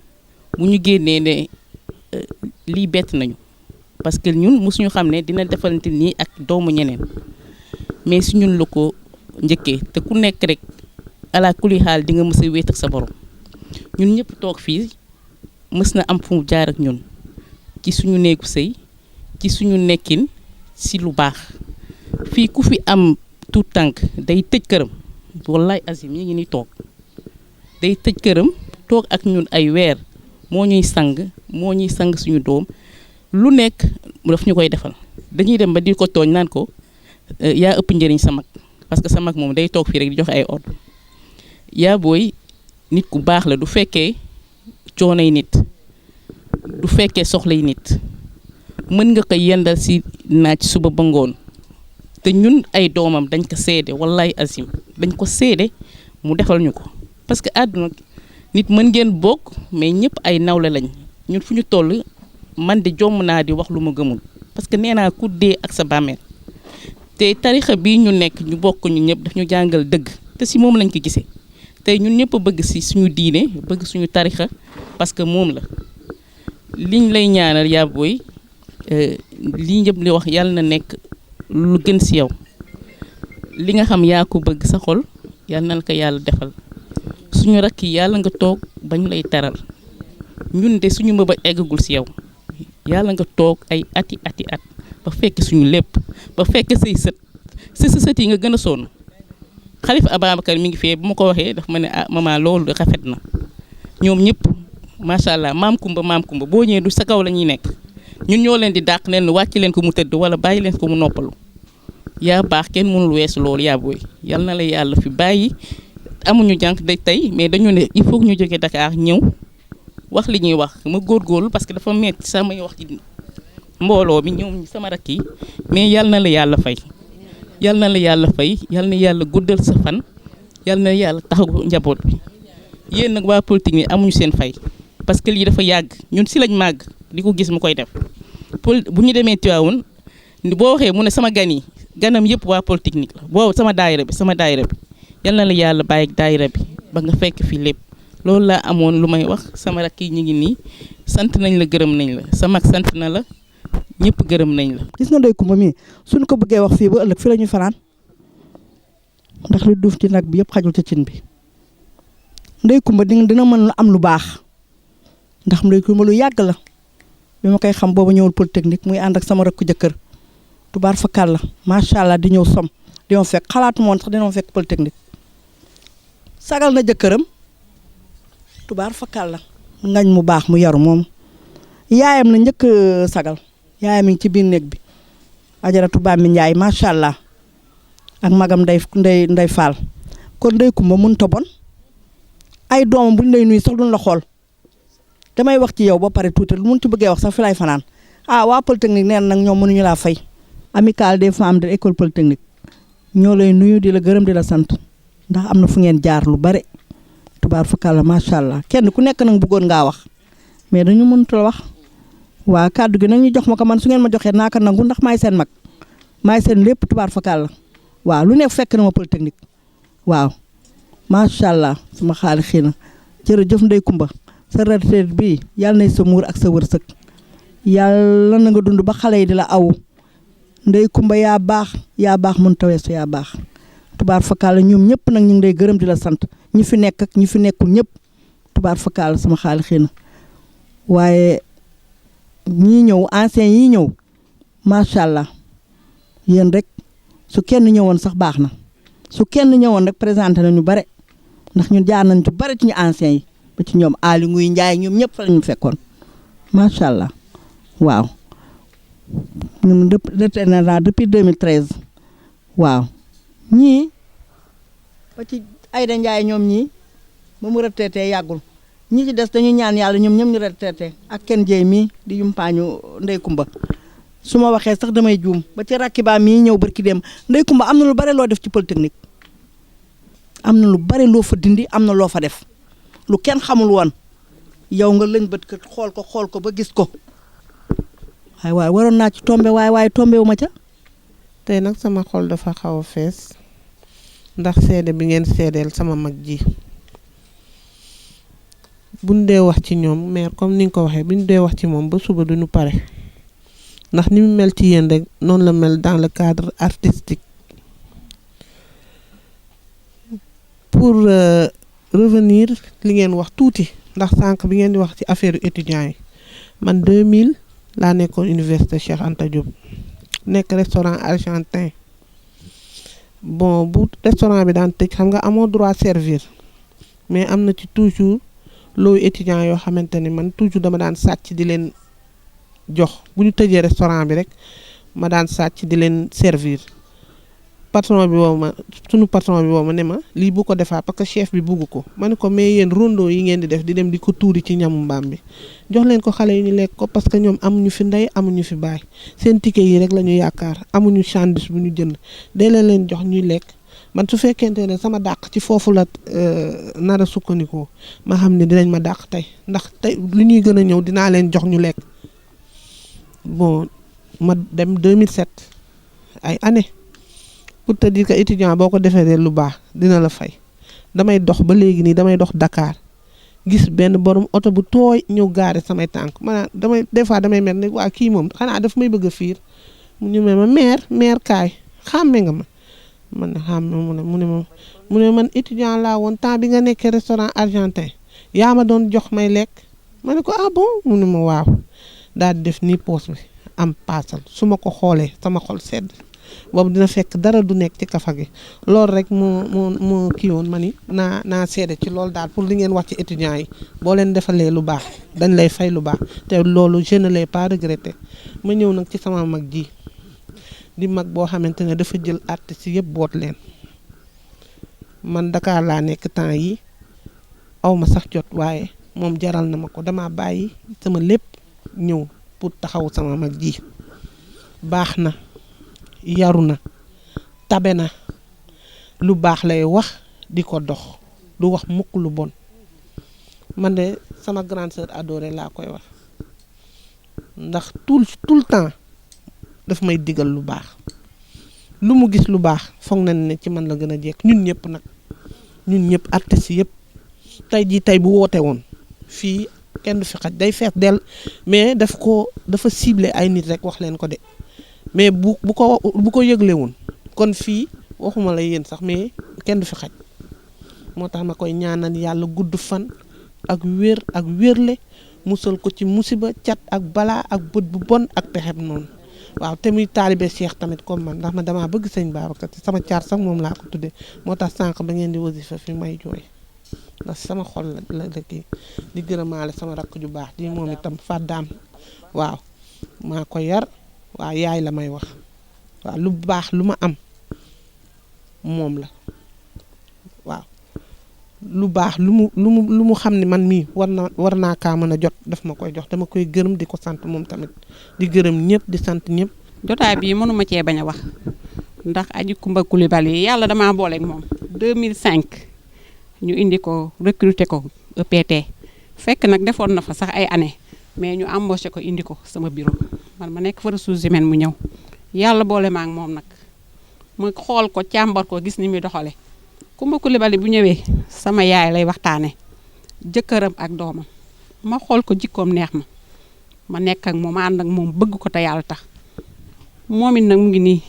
bu ñu génnee ne lii bett nañu parce que ñun mosuñu xam ne dina defalante nii ak doomu ñeneen mais su ñun la ko njëkkee te ku nekk rek ala kuli xaal di nga mës a wéet ak sa borom ñun ñëpp toog fii mës na am fu mu jaar ak ñun ci suñu néegu sëy ci suñu nekkin si lu baax fii ku fi am tout tànk day tëj këram wallaay azim ñu ngi ni toog day tëj këram toog ak ñun ay weer moo ñuy sang suñu doom lu nekk daf ñu koy defal dañuy dem ba di ko tooñ naan ko yaa ëpp njëriñ sa mag parce que sa mag moom day toog fii rek di joxe ay ordre yaa booy nit ku baax la du fekkee coonay nit du fekkee soxlay nit mën nga ko yendal si naaj suba ba ngoon te ñun ay doomam dañ ko seede wallaay azim dañ ko seede mu defal ñu ko parce que àdduna nit mën ngeen bokk mais ñëpp ay nawle lañ ñun fu ñu toll man de jomm naa di wax lu ma gëmul parce que nee naa ku dee ak sa bàmmeel te tarixa bii ñu nekk ñu bokk ñu ñëpp daf ñu jàngal dëgg te si moom lañ ko gisee tey ñun ñëpp bëgg si suñu diine bëgg suñu tarixa parce que moom la liñ lay ñaanal yaa booy lii ñëpp li wax yàlla na nekk lu gën si yow li nga xam yaa ko bëgg sa xol yàlla na la ko yàlla defal suñu rakk yi yàlla nga toog ba ñu lay teral ñun de suñu mëba eggagul si yow yàlla nga toog ay ati at ba fekk suñu lépp ba fekk say sët yi nga gën a sonn Xalifa Ababacar mi ngi fee bu ma ko waxee daf ma ne ah maman loolu rafet na ñoom ñëpp macha allah maam Kumba boo ñëwee du sa kaw la ñuy nekk ñun ñoo leen di dàq leen wàcc leen ko mu tëdd wala bàyyi leen ko mu noppalu yaa baax kenn mënul weesu loolu yaa booy yal na la yàlla fi bàyyi amuñu jànq de tey mais dañu ne il faut que ñu jógee Dakar ñëw wax li ñuy wax ma góorgóorlu parce que dafa metti samay wax ci mbooloo mi ñoom sama rakk yi mais yal na la yàlla fay yal na yàlla guddal sa fan yal na yàlla taxawu njaboot bi yéen nag waa politique ni amuñu seen fay parce que lii dafa yàgg ñun si lañ màgg di ko gis mu koy def bu ñu demee Tivaouane boo waxee mu ne sama gan yi ganam yëpp waa Polytechnique la boobu sama daayira bi yal na la yàlla bàyyi ak daayira bi ba nga fekk fi lépp loolu laa amoon lu may wax sama rakk yi ñu ngi nii sant nañ la gërëm nañ la sa mag sant na la ñëpp gërëm nañ la. gis nga Ndeye Coumba mii suñ ko bëggee wax fii ba ëllëg fii la ñuy fanaan ndax lu duuf ci nag bi yëpp xajul ci cin bi Ndeye Coumba dina mën am lu baax ndax Ndeye Coumba lu yàgg la bi ma koy xam boobu ñëwul Polytechnique muy ànd ak sama rakku jëkkër tubaar fakal la macha allah di ñëw som di ma fekk xalaatu moon sax dina ma fekk Polytechnique sagal na jëkkëram tubaar fakal la ngañ mu baax mu yaru moom yaayam la njëkk sagal yaayam mi ngi ci biir néeg bi ajaratu Bambi Njaay macha allah ak magam nday Fall kon Ndeye Coumba mënut a bon ay doomam buñ lay nuyu sax duñ la xool damay wax ci yow ba pare tuuti lu mun ci bëggee wax sax fi lay fanaan waa Polytechnique neen nag ñoom mënuñu laa fay. amicale des femmes de l'école Polytechnique ñoo lay nuyu di la gërëm di la sant ndax am na fu ngeen jaar lu bare tubaar fakala macha allah kenn ku nekk nag bëggoon ngaa wax mais dañu mënut a wax waa kàddu gi nag ñu jox ma ko man su ngeen ma joxee naa ko nangu ndax maay seen mag maay seen lépp tubaar fakala waaw lu nekk fekk na ma Polytechnique waaw macha allah sama xaalis xii na jërëjëf Ndeye Coumba sa retraite bi yàlla na sa muur ak sa wërsëg yàlla na nga dund ba xale yi di la awu Ndeye Coumba yaa baax mën taweesu yaa baax tubaar fakala ñoom ñëpp nag ñu ngi lay gërëm di la sant ñi fi nekk ak ñi fi nekkul ñëpp tubaar fakala sama xaalis xii na waaye ñii ñëw ancien yi ñëw macha allah yéen rek su kenn ñëwoon sax baax na su kenn ñëwoon rek présenté nañu bare ndax ñun jaar nañ ci bare ci ñu ancien yi ba ci ñoom Ali Nguy Njaay ñoom ñëpp fa la ñu fekkoon macha allah waaw ñun retraité na depuis 2013 waaw ñii ba ci Ayda Njaay ñoom ñii ba mu retraité yàggul ñi ci des dañu ñaan yàlla ñoom ñoom ñu retraité ak kenn jéey mii di yumpaañu Ndeye Coumba su ma waxee sax damay juum ba ci Rakiba mii ñëw barki dem Ndeye Coumba am na lu bare loo def ci Polytechnique am na lu bare loo fa dindi am na loo fa def lu kenn xamul woon yow nga lëñ bët ko xool ko ba gis ko waaye waroon naa ci tombe waaye tombe wu ma ca. tey nag sama xol dafa xaw a fees ndax seede bi ngeen seedeel sama mag ji buñ dee wax ci ñoom mère comme ni nga ko waxee buñ dee wax ci moom ba suba duñu pare ndax ni mu mel ci yéen rek noonu la mel dans le cadre artistique. pour revenir li ngeen wax tuuti ndax sànq bi ngeen di wax ci affaire étudiants yi man 2000 laa nekkoon université Cheikh Anta Diop nekk restaurant argentin bon bu restaurant bi daan tëj xam nga amoo droit servir mais am na ci toujours looyu étudiants yoo xamante ni man toujours dama daan sàcc di leen jox bu ñu tëjee restaurant bi rek ma daan sàcc di leen servir patron bi woo ma sunu patron bi woo ma ne ma lii bu ko defaa parce que chef bi bugg ko ma ne ko mais yéen rondo yi ngeen di def di dem di ko tuuri ci ñamu mbaam bi jox leen ko xale yi ñu lekk ko parce que ñoom amuñu fi ndey amuñu fi baay seen ticket yi rek la ñu yaakaar amuñu sandwich bu ñu jënd dee leen jox ñuy lekk man su fekkente ne sama dàq ci foofu la nar a sukkandikoo ma xam ne dinañ ma dàq tey ndax tey lu ñuy gën a ñëw dinaa leen jox ñu lekk bon ma dem 2007 ay année pour te dire que étudiant boo ko defee lu baax dina la fay damay dox ba léegi nii damay dox Dakar gis benn borom oto bu tooy ñëw gaare samay tànk maanaam des fois damay mel ne waa kii moom xanaa daf may bëgg a fiir mu ñu ma mère kaay xàmme nga ma man xàmme mu ne man étudiant laa woon temps bi nga nekkee restaurant argentin yaa ma doon jox may lekk ma ne ko ah bon mu ne ma waaw daal di def nii poos bi am paasal su ma ko xoolee sama xol sedd boobu dina fekk dara du nekk ci kafa gi loolu rek moo kii woon ma ni naa seede ci loolu daal pour li ngeen wax ci étudiants yi boo leen defalee lu baax dañ lay fay lu baax te loolu je ne l'ai pas regretté ma ñëw nag ci sama mag ji di mag boo xamante ne dafa jël artistes yëpp boot leen man Dakar laa nekk temps yi aw ma sax jot waaye moom jaral na ma ko dama bàyyi sama lépp ñëw pour taxaw sama mag ji baax na yaru na tabe na lu baax lay wax di ko dox du wax mukk lu bon man de sama grande sœur adorée laa koy wax ndax tout le temps daf may digal lu baax lu mu gis lu baax foog nañ ne ci man la gën a jekk ñun ñëpp nag ñun ñëpp artistes yëpp tey bu woote woon fii kenn du fi xaj day fees del mais dafa ciblé ay nit rek wax leen ko de mais bu ko yëgle woon kon fii waxuma la yéen sax mais kenn du fi xaj moo tax ma koy ñaanal yàlla gudd fan ak wér ak wérle musal ko ci musiba cat ak balaa ak bët bu bon ak pexeb noonu waaw te muy taalibe Cheikh tamit comme man ndax ma damaa bëgg sëñ Babacar sama caar sax moom laa ko tuddee moo tax sànq ba ngeen di wasifa fi may jooy ndax sama xol la kii di gërëmaale sama rakk ju baax di moom itam fàddaam waaw maa ko yar waaw yaay la may wax waaw lu baax lu ma am moom la waaw lu baax lu mu xam ne man mii war naa kaa mën a jot daf ma koy jox dama koy gërëm di ko sant moom tamit di gërëm ñëpp di sant ñëpp. jotaay bii mënuma cee bañ a wax ndax Aji Kumba Coulibaly yàlla damaa booleeg moom 2005 ñu indi ko recruter ko EPT fekk nag defoon na fa sax ay années mais ñu embauché ko indi ko sama bureau man ma nekk fa ressources humaines mu ñëw yàlla boole ma ak moom nag ma xool ko càmbar ko gis ni muy doxale Kumba Coulibaly bu ñëwee sama yaay lay waxtaane jëkkëram ak doomam ma xool ko jikkoom neex ma nekk ak moom ànd ak moom bëgg ko te yàlla tax moom it nag mu ngi nii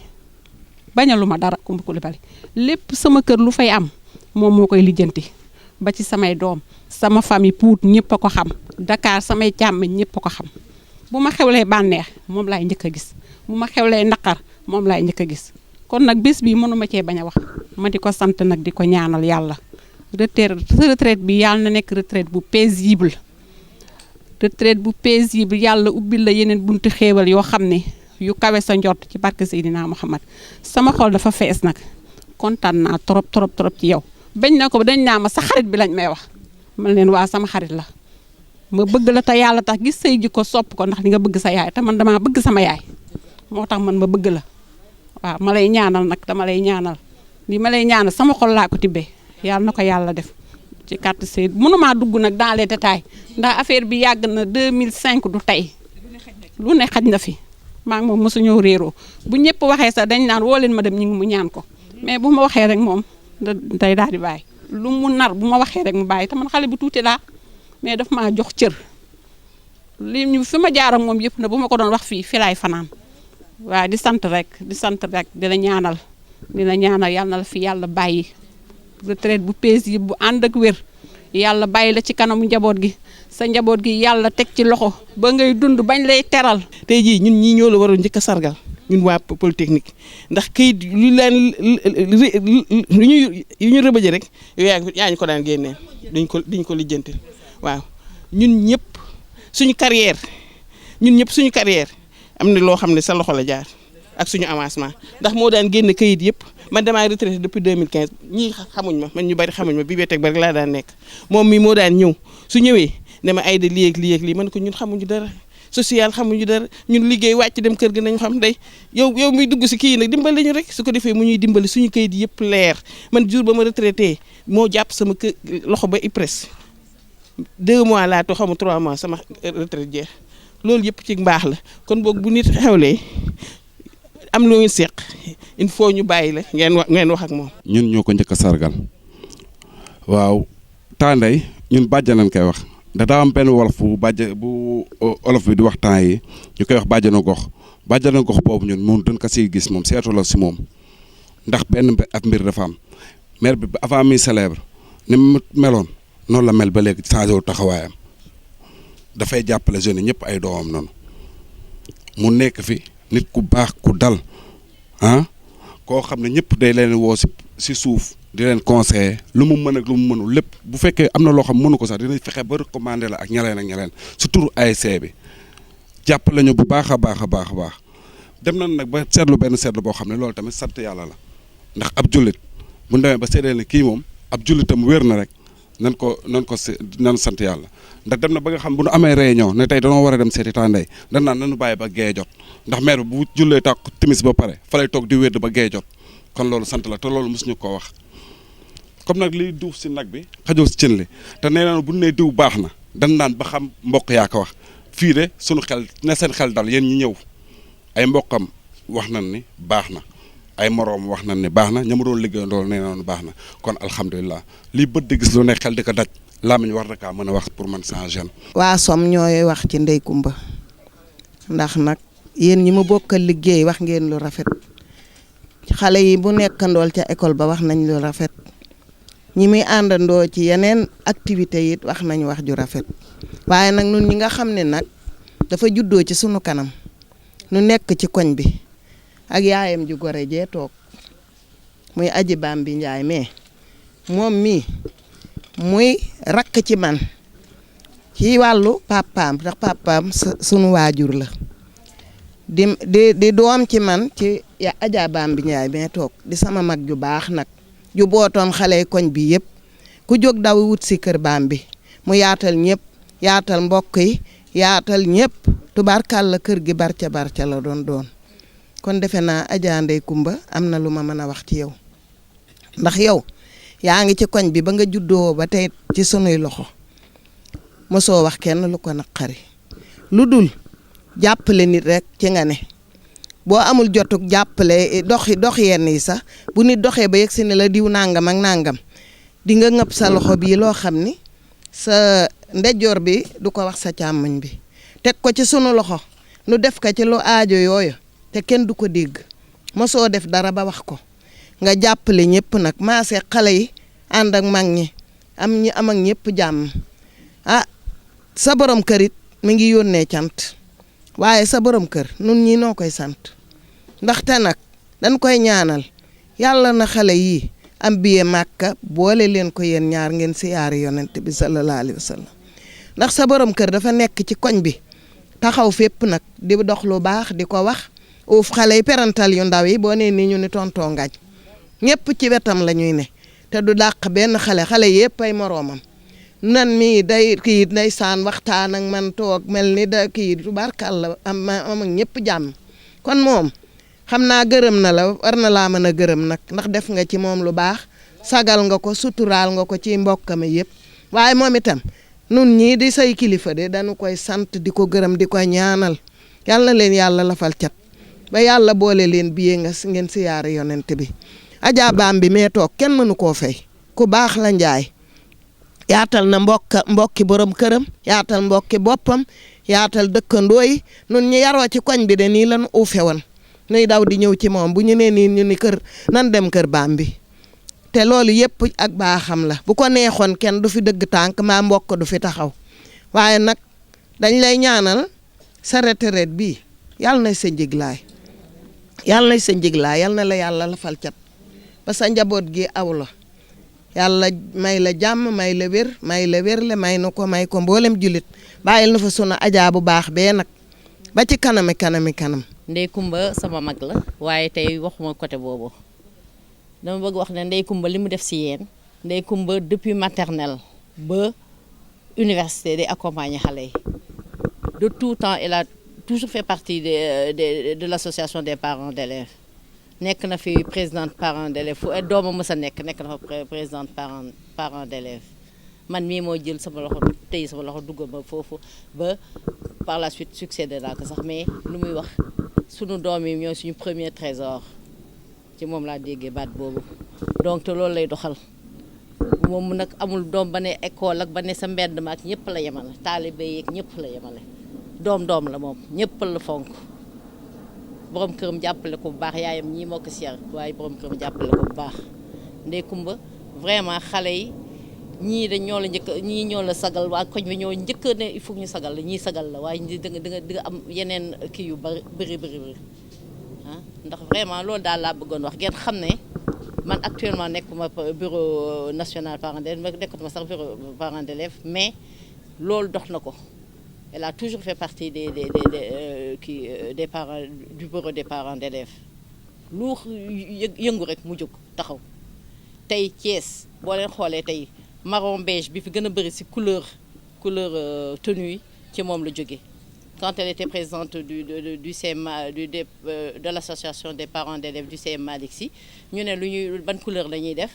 bañalu ma dara Kumba Coulibaly lépp sama kër lu fay am moom moo koy lijjanti ba ci samay doom sama famille Pout ñëpp a ko xam Dakar samay càmm ñëpp a ko xam bu ma xewlee bànneex moom laay njëkk a gis bu ma xewlee naqar moom laay njëkk a gis kon nag bés bi mënuma cee bañ a wax ma di ko sant nag di ko ñaanal yàlla retraite bi yàlla na nekk retraite bu paisible yàlla ubbil la yeneen buntu xéewal yoo xam ne yu kawe sa njort ci barke Seydina Muhammad sama xol dafa fees nag kontaan naa trop ci yow bañ na ko dañ naa ma sa xarit bi lañ may wax man leen waa sama xarit la ma bëgg la te yàlla tax gis say jikko sopp ko ndax li nga bëgg sa yaay te man damaa bëgg sama yaay moo tax man ma bëgg la waaw ma lay ñaanal nag dama lay ñaanal li ma lay ñaanal sama xol laa ko tibbee yàlla na ko yàlla def ci carte sey mënumaa dugg nag dans les détails ndax affaire bi yàgg na 2005 du tey lu ne xaj na fi maa ngi moom mosu ñëw réeroo bu ñëpp waxee sax dañ naan woo leen ma dem ñu ngi mu ñaan ko mais bu ma waxee rek moom day daal di bàyyi lu mu nar bu ma waxee rek mu bàyyi te man xale bu tuuti laa mais daf maa jox cër li ñu fi ma jaar ak moom yëpp na bu ma ko doon wax fii laay fanaan waaw di sant rek di la ñaanal yàlla na la fi yàlla bàyyi retraite bu paisible bu ànd ak wér yàlla bàyyi la ci kanamu njaboot gi sa njaboot gi yàlla teg ci loxo ba ngay dund bañ lay teral. tey jii ñun ñii ñoo la waroon njëkk a sargal ñun waa Polytechnique ndax kayit lu leen yu ñu rëbëje rek yaa ñu ko daan génneel duñ ko lijjanti waaw ñun ñëpp suñu carrière am na loo xam ne sa loxo la jaar ak suñu avancement ndax moo daan génn kayit yëpp man damaa retraité depuis 2015 ñii xamuñ ma man ñu bari xamuñ ma bibliothèque ba rek laa daan nekk moom mi moo daan ñëw su ñëwee ne ma ay de lii ak lii man ko ñun xamuñu dara social xamuñu dara ñun liggéey wàcc dem kër gi nañ xam day yow muy dugg si kii nag dimbali ñu rek su ko defee mu ñuy dimbali suñu kayit yëpp leer man jour ba ma retraité moo jàpp sama loxo ba IPRES 2 mois laa to xamu 3 mois sama retraite jeex loolu yëpp ci mbaax la kon boog bu nit xewlee am loo seq il faut ñu bàyyi la ngeen wax ak moom. ñun ñoo ko njëkk a sargal waaw Tandey ñun bàjjanan koy wax da daa am benn wolof bu olof bi di wax temps yi ñu koy wax bàjjana gox boobu ñun moom dañ ko siy gis moom seetu la si moom ndax benn ab mbir dafa am maire bi avant muy célèbre ni mu meloon noonu la mel ba léegi changé wu taxawaayam dafay jàppale jeunes yi ñëpp ay doomam noonu mu nekk fi nit ku baax ku dal koo xam ne ñëpp day leen woo si suuf di leen conseiller lu mu mën ak lu mu mënul lépp bu fekkee am na loo xam mënu ko sax dinañ fexe ba recommander la ak ñeneen su turu ASC bi jàppale ñu bu baax a baax dem nañ nag ba seetlu benn seetlu boo xam ne loolu tamit sant yàlla la ndax ab jullit bu ñu demee ba seedeel ne kii moom ab jullitam wér na rek nan sant yàlla ndax dem na ba nga xam bu nu amee réunion ne tey danoo war a dem seeti Tandey dan naan nañu bàyyi ba gee jot ndax maire bu jullee tàq timis ba pare fa lay toog di wér ba gee jot kon loolu sant la te loolu mosuñu koo wax comme nag liy duuf si nag bi xajoo si cin li te nee nañu bu nee diw baax na dan naan ba xam mbokk yaa ko wax fii de sunu xel ne seen xel dal yéen ñi ñëw ay mbokkam wax nañ ni baax na ay moroom wax nañ ne baax na ña ma doon liggéeyandoo nee noonu baax na kon alhamdulilah lii bët di gis lu ne xel di ko daj làmmiñ war na kaa mën a wax pour man sans gêne. waa som ñooy wax ci Ndeye Coumba ndax nag yéen ñi ma bokkal liggéey wax ngeen lu rafet xale yi bu nekkandool ca école ba wax nañ lu rafet ñi muy àndandoo ci yeneen activité yi wax nañ wax ju rafet waaye nag nun ñi nga xam ne nag dafa juddoo ci sunu kanam nu nekk ci koñ bi ak yaayam ju gore jee toog muy aji baam bi njaay mais moom mii muy rakk ci man ci wàllu papaam ndax papaam sunu waajur la di doom ci man ci aja baam bi njaay mais toog di sama mag ju baax nag ju bootoon xale koñ bi yëpp ku jóg daw wut si kër baam bi mu yaatal ñëpp yaatal mbokk yi yaatal ñëpp tubaarkàlla kër gi barca la doon kon defe naa Adja Ndeye Coumba am na lu ma mën a wax ci yow ndax yow yaa ngi ci koñ bi ba nga juddoo ba tey ci sunuy loxo mosoo wax kenn lu ko naqari lu dul jàppale nit rek ci nga ne boo amul jotug jàppale dox yenn yi sax bu nit doxee ba yegg si ne la diw nangam ak nangam di nga ngëpp sa loxo bii loo xam ni sa ndeyjoor bi du ko wax sa càmmoñ bi teg ko ci sunu loxo nu def ko ci lu aajo yooyu te kenn du ko dégg mosoo def dara ba wax ko nga jàppale ñëpp nag maase xale yi ànd ak mag ñi am ak ñëpp jàmm sa borom kër it mi ngi yónnee cant waaye sa borom kër nun ñi noo koy sant ndaxte nag dañ koy ñaanal yàlla na xale yii am biye màkka boole leen ko yéen ñaar ngeen siyaari yonent bi sallallahu alayhi wa sallam ndax sa borom kër dafa nekk ci koñ bi taxaw fépp nag di dox lu baax di ko wax uuf xale yi perantal yu ndaw yi boo nee nii ñu ni tontoo ngaaj ñëpp ci wetam la ñuy ne te du dàq benn xale yëpp ay moroomam nan mii day kii day saan waxtaan ak man toog mel ni da kii tubaarkàlla am ak ñëpp jàmm kon moom xam naa gërëm na la war na laa mën a gërëm nag ndax def nga ci moom lu baax sagal nga ko suturaal nga ko ci mbokkam yëpp waaye moom itam nun ñii di say kilifa de dañu koy sant di ko gërëm di ko ñaanal yàlla leen yàlla lafal cat ba yàlla boole leen biyee nga ngeen siyaare yonent bi Adja baam bi mee toog kenn mënu koo fay ku baax la njaay yaatal na mbokki borom këram yaatal mbokki boppam yaatal dëkkandoo yi nun ñu yaroo ci koñ bi de nii lan uufe woon nuy daw di ñëw ci moom bu ñu nee nii ñu ni kër nan dem kër baam bi te loolu yëpp ak baaxam la bu ko neexoon kenn du fi dëgg tànk maa mbokk du fi taxaw waaye nag dañ lay ñaanal sa retraite bii yàlla na sa njiglaay yàlla na la yàlla lafal cat ba sa njaboot gi aw la yàlla may la jàmm may la wér may na ko may ko mboolem jullit bàyyil na fa sunu Adja bu baax bee nag ba ci kanam. Ndeye Coumba sama mag la waaye tey waxuma côté boobu dama bëgg wax ne Ndeye Coumba li mu def si yéen Ndeye Coumba depuis maternelle ba université day accompagner xale yi de tout temps elle a toujours fait partie de l'association des parents d'élèves nekk na fi présidente parents d'élèves fu doomam mës a nekk na fa présidente parents d'élèves man mii moo jël sama loxo tey sama loxo dugg ma foofu ba par la suite succédé naa ko sax mais lu muy wax sunu doom yi ñooy suñu premier trésor ci moom laa déggee baat boobu donc te loolu lay doxal moom nag amul doom ba ne école ak ba ne sa mbedd ma ak ñëpp la yemale taalibe yeeg ñëpp la yemale doom la moom ñëpp la fonk borom këram jàppale ko bu baax yaayam ñii moo ko siyaar waaye borom këram jàppale ko bu baax Ndeye Coumba vraiment xale yi ñii dañ ñoo la ñii ñoo la sagal waa koñ bi ñoo njëkk ne il faut ñu sagal la ñii sagal la waaye di nga am yeneen kii yu bëri ndax vraiment loolu daal laa bëggoon wax ngeen xam ne man actuellement nekkuma bureau national parents d'élèves nekkatuma sax bureau parents d'élèves mais loolu dox na ko elle a toujours fait partie des parents du bureau des parents d'élèves lu yëngu rek mu jóg taxaw tey Thiès boo leen xoolee tey marron beige bi fi gën a bëri ci couleur tenue yi ci moom la jógee quand elle était présidente du CMA de l'association des parents d'élèves du CM Malick Sy ñu ne lu ñuy ban couleur la ñuy def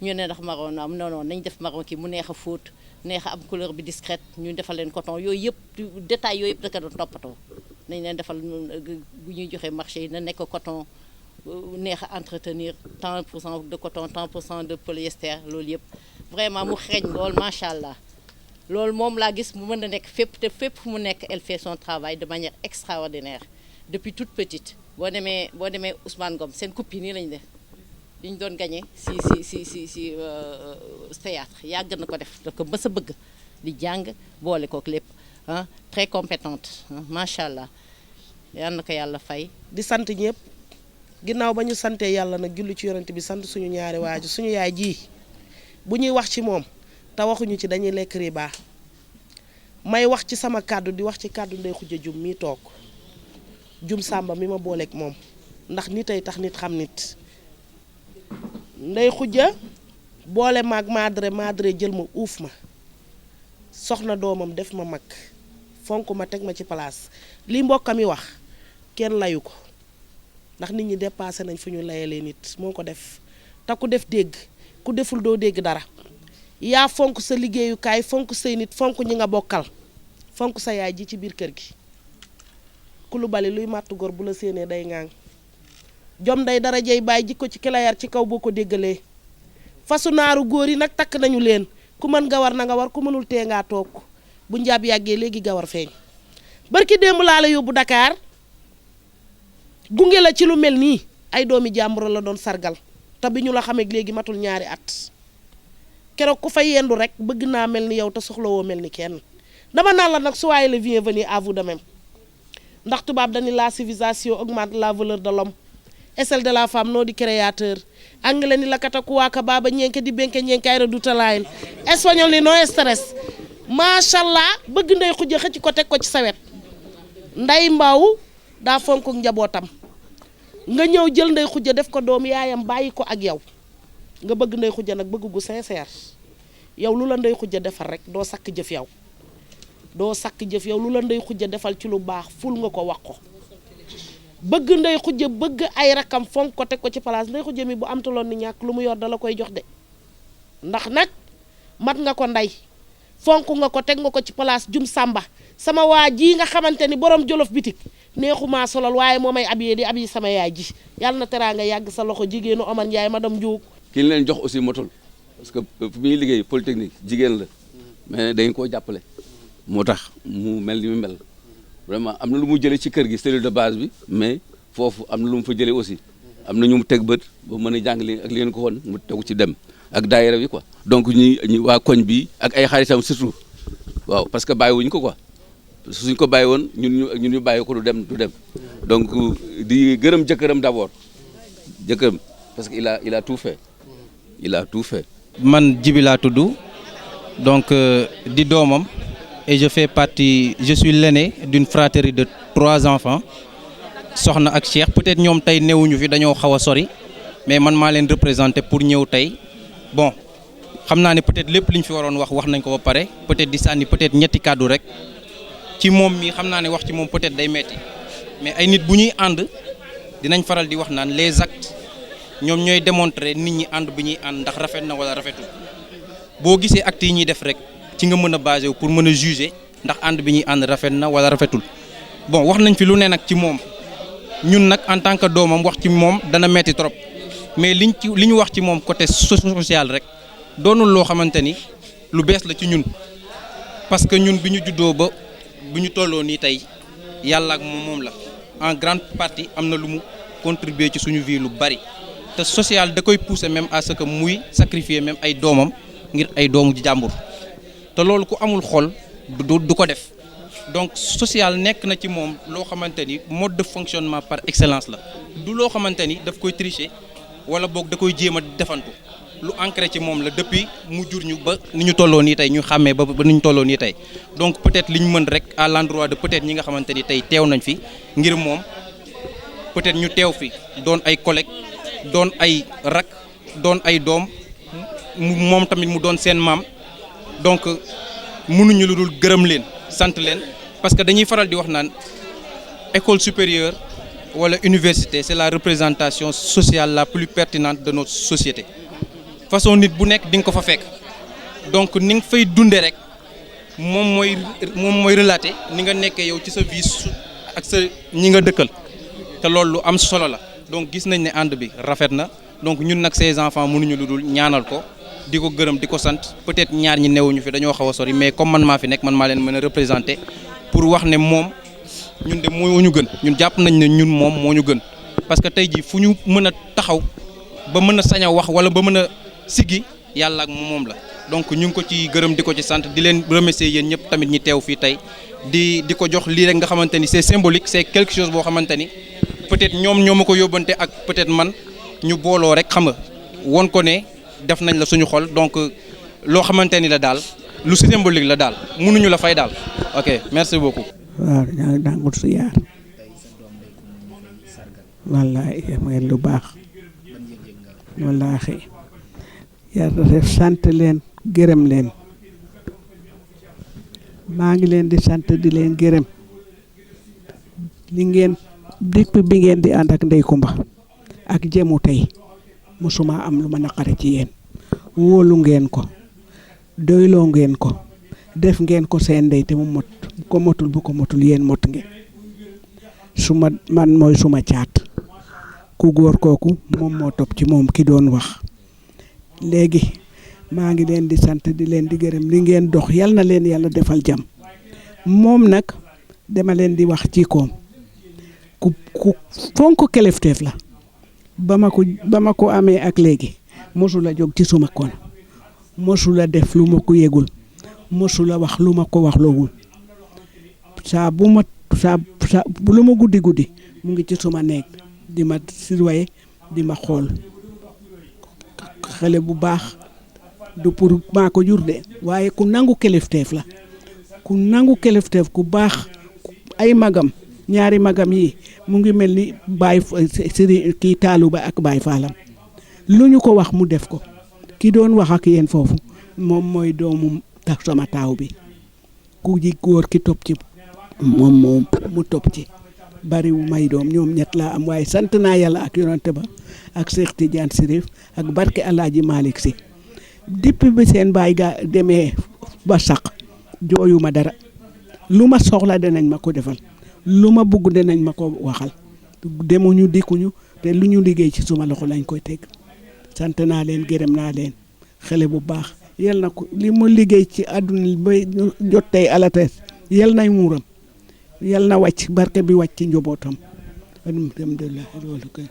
ñu ne ndax marron am non nañ def marron kii mu neex a fóot neex a am couleur bi discrète ñu defal leen coton yooyu yëpp détails yooyu yëpp da ko doon toppatoo nañ leen defal bu ñuy joxe marché yi na nekk coton neex a entretenir tant pour cent de coton tant pour cent de polyester loolu yëpp vraiment mu xeeñ lool macha allah loolu moom laa gis mu mën a nekk fépp te fépp fu mu nekk elle fait son travail de manière extraordinaire depuis toute petite boo demee Ousmane Ngom seen coupe yi nii lañu def li ñu doon gagné si théâtre yàgg na ko def da ko mës a bëgg di jàng boole kook lépp ah très compétente macha allah yal na ko yàlla fay. di sant ñëpp ginnaaw ba ñu santee yàlla nag julli ci yonent bi sant suñu ñaari waaju suñu yaay ji bu ñuy wax ci moom te waxuñu ci dañuy lekk riba may wax ci sama kàddu di wax ci kàddu Ndeye Khoudia Dioum mi toog Dioum Samba mi ma booleeg moom ndax nit ay tax nit xam nit Ndeye Khoudia boole maag madre jël ma uuf ma soxna doomam def ma mag fonk ma teg ma ci place li mbokkam yi wax kenn layu ko ndax nit ñi dépassé nañ fu ñu layalee nit moo ko def te ku def dégg ku deful doo dégg dara yaa fonk sa liggéeyukaay fonk say nit fonk ñi nga bokkal fonk sa yaay ji ci biir kër gi ku lu bali luy màttu gor bu la séenee day ŋaang jom day dara jey bàyyi jikko ci kilayar ci kaw boo ko déggalee fasu naaru góor yi nag takk nañu leen ku mën gawar na nga war ku mënul tee ngaa toog bu njaab yàggee léegi gawar feeñ barki démb laa la yóbbu Dakar gunge la ci lu mel nii ay doomi jàmbur la doon sargal te bi ñu la xamee léegi matul ñaari at keroog ku fa yendu rek bëgg naa mel ni yow te soxlawoo mel ni kenn dama naan la nag soyez le bienvenu à vous de même ndax tubaab dañu la civilisation augmente la valeur de l'homme et celle de la femme non du créateur anglais ni la katakuwaaka baaba ñenke di benke ñenke ay redu talaayil espagnol ni no stress macha allah bëgg Ndeye Khoudia xëcc ko teg ko ci sawet nday mbaaw daa fonk njabootam nga ñëw jël Ndeye Khoudia def ko doom yaayam bàyyi ko ak yow nga bëgg Ndeye Khoudia nag bëgg gu sincère yow lu la Ndeye Khoudia defal rek doo sakk jëf yow doo sakk jëf yow lu la Ndeye Khoudia defal ci lu baax ful nga ko wax ko bëgg Ndeye Khoudia bëgg ay rakam fonk ko teg ko ci place Ndeye Khoudia mi bu amtuloon ni ñàkk lu mu yor dala koy jox de ndax nag mat nga ko ndey fonk nga ko teg nga ko ci place Dioum Samba sama waa ji nga xamante ni borom jolof bitik neexumaa solal waaye moo may abiyee di abiy sama yaay ji yàlla na teraanga yàgg sa loxo jigéenu Omar Ndiaye madame Diouk ki leen jox aussi motul parce que fu muy liggéey polytechnique jigéen la mais dañ koo jàppale moo tax mu mel ni mu mel vraiment am na lu mu jëlee ci kër gi cellule de base bi mais foofu am na lu mu fa jëlee aussi am na ñu mu teg bët ba mën a jàng li ak li ngeen ko woon mu tegu ci dem ak daayira bi quoi donc ñi waa koñ bi ak ay xaritam surtout waaw parce que bàyyiwuñ ko quoi suñ ko bàyyi woon ñun ñu bàyyi ko du dem donc di gërëm jëkkëram d'abord jëkkëram parce que il a tout fait man Djibi laa tudd donc di doomam et je suis l'aîné d'une fratrie de 3 enfants soxna ak Cheikh peut-être ñoom tey newuñu fi dañoo xaw a sori mais man maa leen représenté pour ñëw tey bon xam naa ne peut-être lépp li ñu fi waroon wax nañ ko ba pare peut-être di sànni peut-être ñetti kàddu rek ci moom mi xam naa ne wax ci moom peut-être day metti mais ay nit bu ñuy ànd dinañ faral di wax naan les actes ñoom ñooy démontrer nit ñi ànd bi ñuy ànd ndax rafet na wala rafetul boo gisee actes yi ñuy def rek ci nga mën a basé wu pour mën a juger ndax ànd bi ñuy ànd rafet na wala rafetul bon wax nañ fi lu ne nag ci moom ñun nag en tant que doomam wax ci moom dana metti trop mais li ñu wax ci moom côté social rek doonul loo xamante ni lu bees la ci ñun parce que ñun bi ñu juddoo ba bu ñu tolloo nii tey yàlla ak moom la en grande partie am na lu mu contribuer ci suñu vie lu bari te social da koy pousser même à ce que muy sacrifier même ay doomam ngir ay doomu jàmbur te loolu ku amul xol du ko def donc social nekk na ci moom loo xamante ni mode de fonctionnement par excellence la du loo xamante ni daf koy tricher wala boog da koy jéem a defantu lu ancré ci moom la depuis mu jur ñu ba ni ñu tolloo nii tey ñu xàmmee ba ni ñu tolloo nii tey donc peut-être li ñu mën rek à l'endroit de peut-être ñi nga xamante ni tey teew nañ fi ngir moom peut-être ñu teew fi doon ay collègues doon ay rak doon ay doom moom tamit mu doon seen maam donc mënuñu lu dul gërëm leen sant leen parce que dañuy faral di wax naan école supérieure wala université c'est la représentation sociale la plus pertinente de notre société façon nit bu nekk di nga ko fa fekk donc ni nga fay dunde rek moom mooy relater ni nga nekkee yow ci sa vie ak sa ñi nga dëkkal te loolu lu am solo la donc gis nañ ne ànd bi rafet na donc ñun nag ces enfants mënuñu lu dul ñaanal ko di ko gërëm di ko sant peut-être ñaar ñi newuñu fi dañoo xaw a sori mais comme man maa fi nekk man maa leen mën a représenter pour wax ne moom ñun de moo ñu gën ñun jàpp nañ ne ñun moom moo ñu gën parce que tey jii fu ñu mën a taxaw ba mën a sañ a wax wala ba mën a siggi yàlla ak moom la donc ñu ngi ko ci gërëm di ko ci sant di leen remercier yéen ñëpp tamit ñi teew fii tey di ko jox lii rek nga xamante ni c'est symbolique c'est quelque chose boo xamante ni peut-être ñoom ñoo ma ko yóbbante ak peut-être man ñu booloo rek xam nga won ko ne def nañ la suñu xol donc loo xamante ni la daal lu symbolique la daal mënuñu la fay daal ok merci beaucoup. waaw ñaa ngi dangul su yaar wallaay ngeen lu baax wallaahi yàlla def sant leen gërëm leen maa ngi leen di sant di leen gërëm li ngeen depuis bi ngeen di ànd ak Ndeye Comba ak jëmu tey musuma am lu ma naqari ci yéen wóolu ngeen ko doyloo ngeen ko def ngeen ko seen ndey te mu mot ko motul bu ko motul yéen mot ngeen suma man mooy suma caat ku góor kooku moom moo topp ci moom ki doon wax léegi maa ngi leen di sant di leen di gërëm li ngeen dox yal na leen yàlla defal jàmm moom nag dama leen di wax ci koom ku fonk kilifteef la ba ma ko amee ak léegi mosula jóg ci suma kon mosula def lu ma ko yëgul mosula wax lu ma ko wax loowul saa bu lu ma guddi mu ngi ci suma néeg di ma surveiller di ma xool xale bu baax du pour maa ko jur de waaye ku nangu kilifteef la ku nangu kilifteef ku baax ay magam ñaari magam yi mu ngi mel ni Baye Sëriñ kii Taalu Ba ak Baye Faalam lu ñu ko wax mu def ko ki doon wax ak yéen foofu moom mooy doomu tax sama taaw bi ku ji góor ki topp ci moom mu topp ci bariwu may doom ñoom ñett laa am waaye sant naa yàlla ak yonante ba ak Cheikh Tidiane Sirif ak barke Alaaji Malick Sy depuis bi seen baay ga demee ba sax jooyu ma dara lu ma soxla danañ ma ko defal lu ma bugg danañ ma ko waxal demuñu dikkuñu te lu ñu liggéey ci suma loxo lañ koy teg sant naa leen gërëm naa leen xale bu baax yal na ko li mu liggéey ci àdduna ba jot tey alatees yal nay muuram yal na wàcc barke bi wàcc ci njobootam alhamdulilah loolu kay